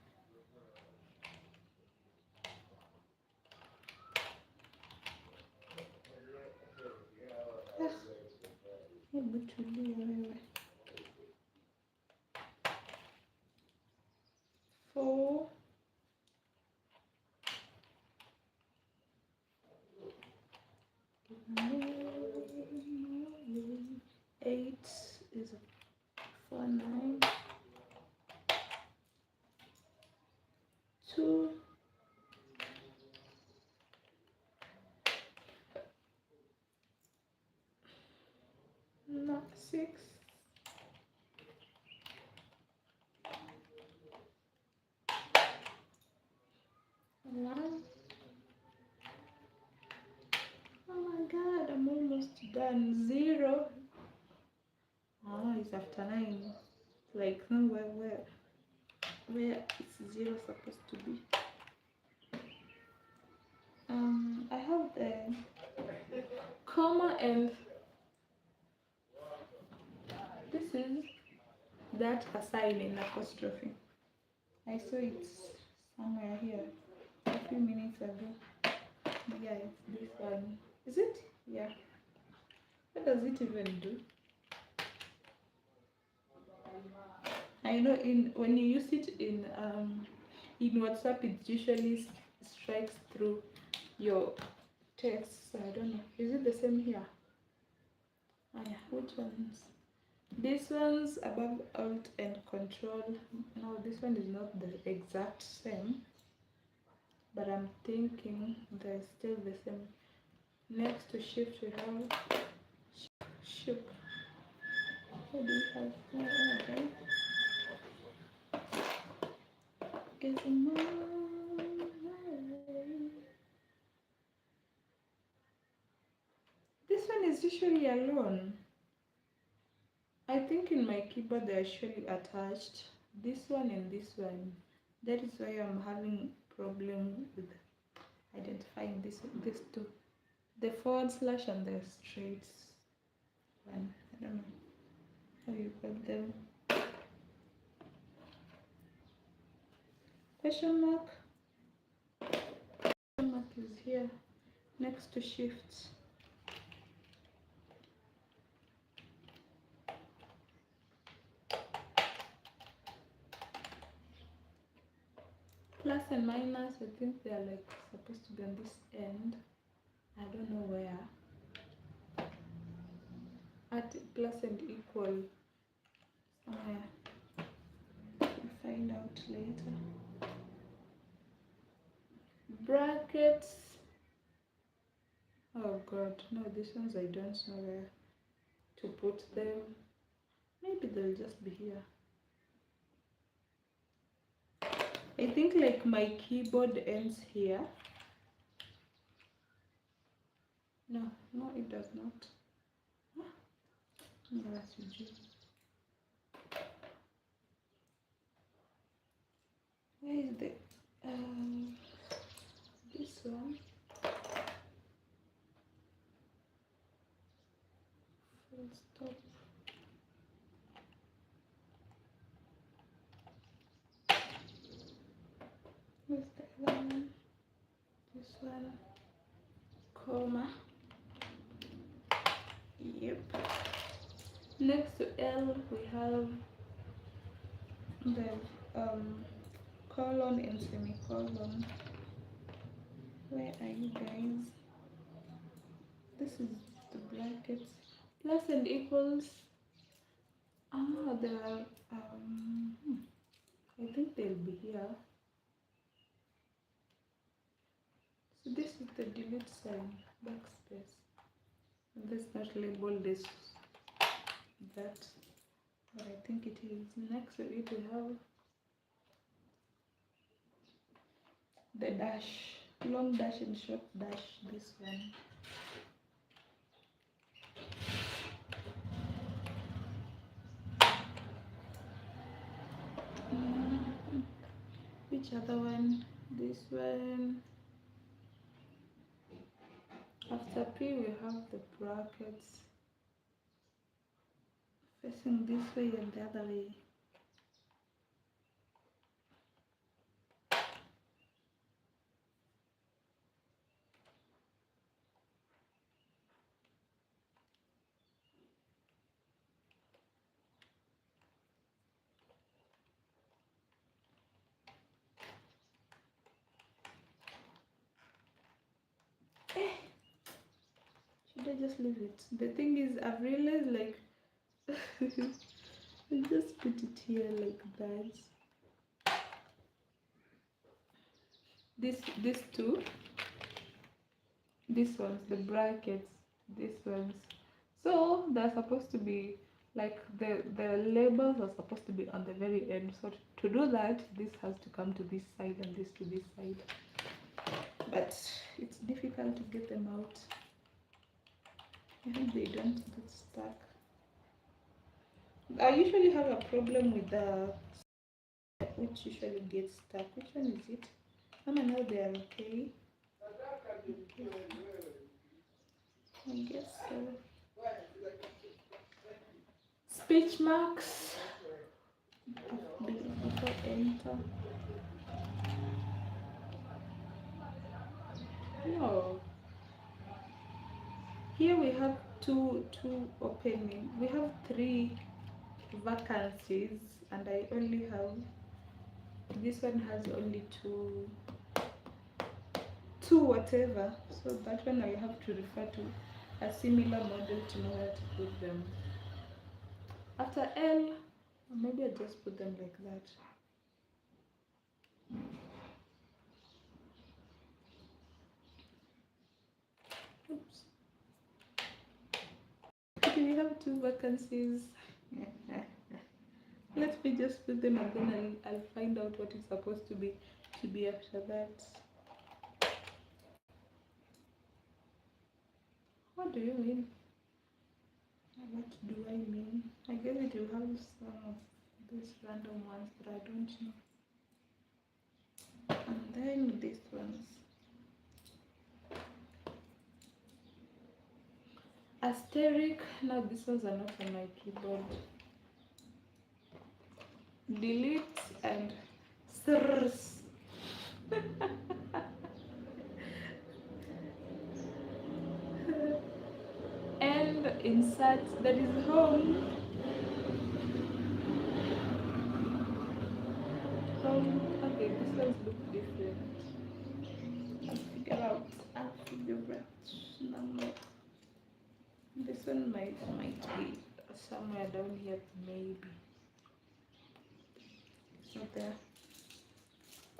Speaker 1: Four. 8 is 4, 9. 2. Not 6. 1. Oh my god, I'm almost done. 0. Oh, it's after 9. Like where is 0 supposed to be? I have the comma, and this is that sign in apostrophe. I saw it somewhere here a few minutes ago. Yeah, it's this one. Is it? Yeah. What does it even do? I know when you use it in WhatsApp, it usually strikes through your text. So I don't know. Is it the same here? Oh yeah. Which ones? This one's above Alt and Control. No, this one is not the exact same, but I'm thinking they're still the same. Next to Shift we have Shift. What do we have? Oh, okay. This one is usually alone. I think in my keyboard they're usually attached. This one and this one. That is why I'm having problem with identifying these two, the forward slash and the straight one. I don't know how you call them. Question mark. Question mark is here next to shift. Plus and minus, I think they are like supposed to be on this end. I don't know where. At plus and equal somewhere. We'll find out later. Brackets. Oh god, no, these ones I don't know where to put them. Maybe they'll just be here. I think like my keyboard ends here. No, it does not. Where is the this one? Full stop. Where's the other one? This one. Comma. Yep. Next to L we have the colon and semicolon. Where are you guys? This is the brackets. Plus and equals. There are I think they'll be here. So this is the delete sign, backspace. And this not labeled as that, but I think it is. Next to it we have the dash, long dash and short dash, this one. Which other one? This one. After P we have the brackets facing this way and the other way. Should I just leave it? The thing is, I've realized like I just put it here like that. These two, this one's the brackets, this one's, so they're supposed to be like the labels are supposed to be on the very end. So to do that, this has to come to this side and this to this side, but it's difficult to get them out. I hope they don't get stuck. I usually have a problem with the which usually gets stuck. Which one is it? I know they are okay. I guess so. Speech marks before enter. No. Here we have two opening. We have 3 vacancies, and I only have, this one has only two whatever, so that one I have to refer to a similar model to know where to put them. After L, maybe I just put them like that. Oops. Okay, we have 2 vacancies. Let me just put them and then I'll find out what it's supposed to be after that. What do you mean? What do I mean? I guess it will have some of these random ones, but I don't know. And then these ones. Asterisk. Now these ones are not on my keyboard. Delete and sirs. And insert, that is home. Home. Okay, these ones look different. I'll figure out number. This one might be somewhere down here, maybe. It's not there.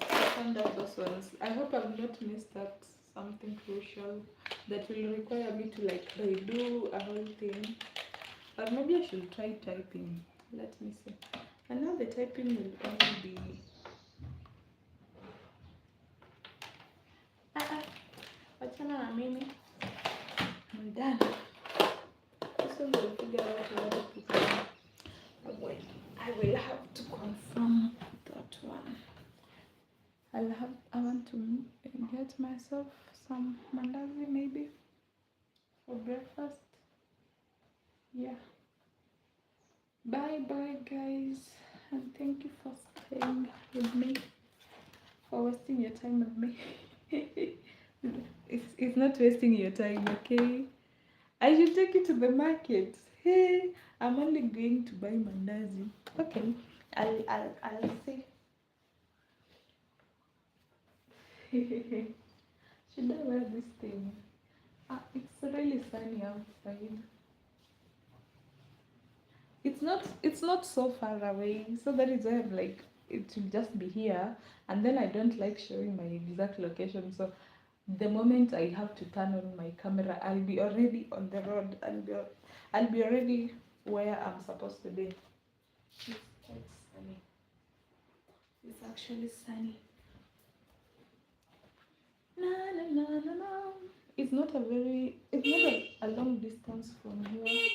Speaker 1: I found out those ones. I hope I've not missed out something crucial that will require me to like redo a whole thing. Or maybe I should try typing. Let me see. And now the typing will only be wachana na mimi. I'm done. This one will figure out a lot of people. Wait, I will have to confirm that one. I want to get myself some mandazi maybe for breakfast. Yeah. Bye bye guys, and thank you for staying with me, for wasting your time with me. It's not wasting your time, okay? I should take you to the market. Hey, I'm only going to buy mandazi. Okay, I'll see. Should I wear this thing? It's really sunny outside. It's not so far away, so that is why I'm like, it will just be here, and then I don't like showing my exact location. So the moment I have to turn on my camera, I'll be already on the road. I'll be already where I'm supposed to be. It's quite sunny. It's actually sunny. Na na na na na. It's not a long distance from here.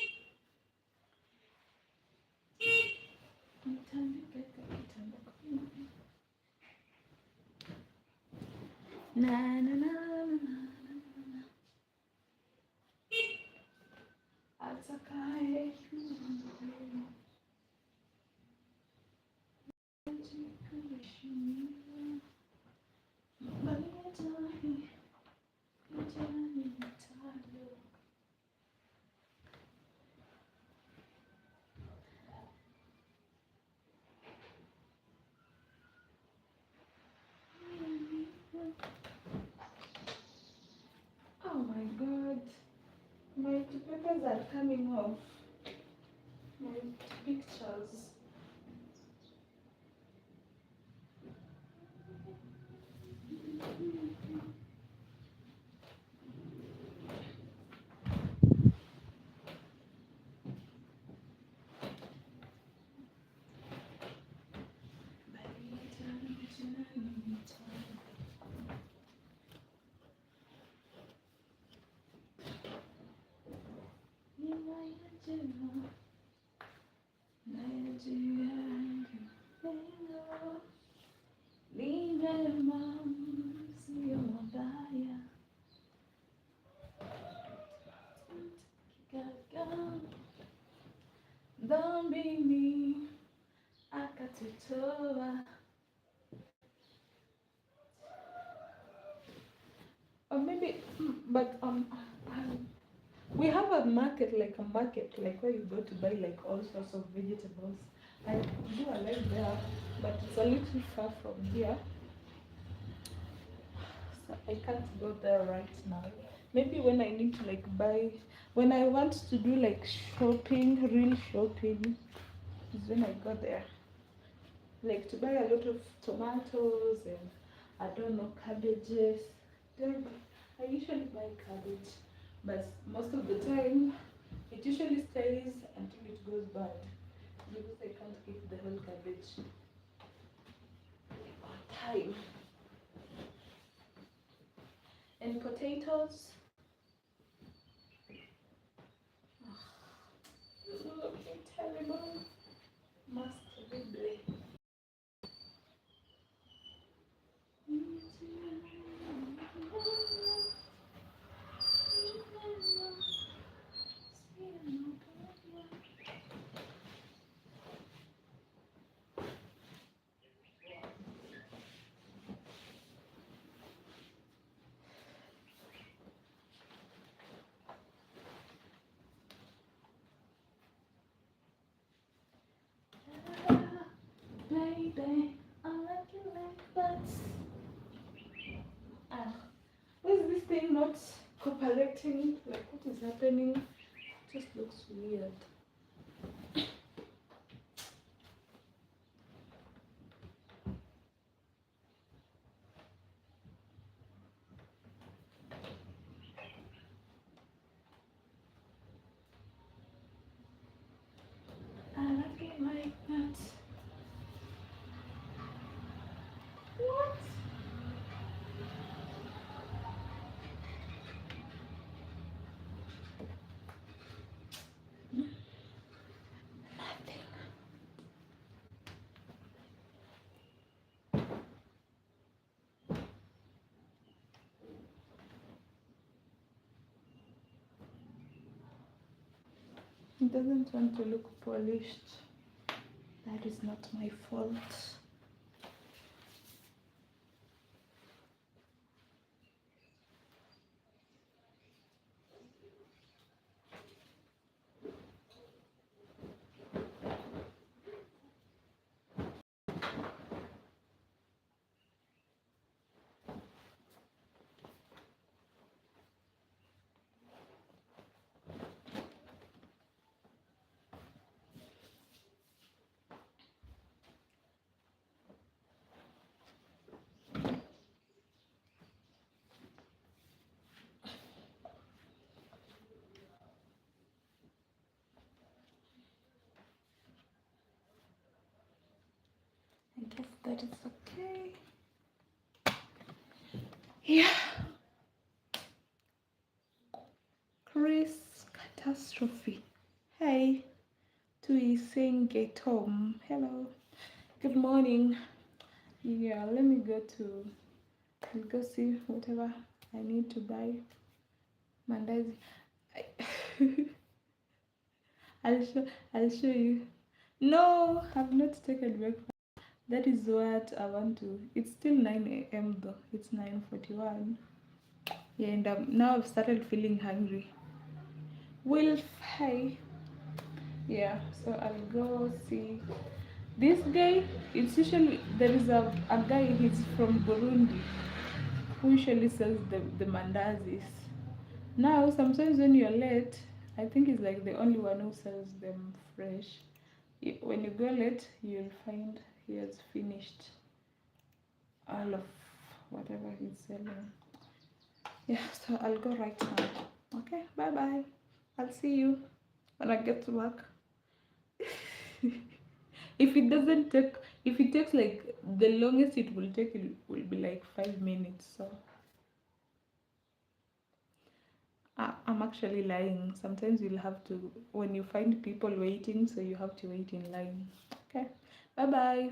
Speaker 1: Na na na na na. Atakaye. Oh my god, my papers are coming off. My pictures. Dhambi ni akatutoa. Or maybe, but we have a market like where you go to buy like all sorts of vegetables. I do a like there, but it's a little far from here, so I can't go there right now. Maybe when I need to like buy, when I want to do like shopping, real shopping, is when I go there. Like to buy a lot of tomatoes and I don't know, cabbages. I usually buy cabbage, but most of the time it usually stays until it goes bad because I can't eat the whole cabbage on time. And potatoes, looking terrible. Must be. not cooperating. Like, what is happening? It just looks weird. I don't like that. What? Nothing. It doesn't want to look polished. That is not my fault. I guess that is okay. Yeah. Chris Catastrophe. Hey. Tui saying get home. Hello. Good morning. Yeah, let me go to I'll go see whatever I need to buy. Mandazi. I'll show you. No, I've not taken breakfast. That is what I want to. It's still 9 a.m. though. It's 9:41. Yeah, and now I've started feeling hungry. Well, hi. Yeah, so I'll go see this guy. It's usually there is a guy. He's from Burundi who usually sells the mandazis. Now sometimes when you're late, I think he's like the only one who sells them fresh. When you go late, you'll find he has finished all of whatever he's selling. Yeah, so I'll go right now. Okay, bye bye. I'll see you when I get to work. If it doesn't take, if it takes like the longest it will take, it will be like 5 minutes. So I'm actually lying. Sometimes you'll have to, when you find people waiting, so you have to wait in line. Okay, bye bye.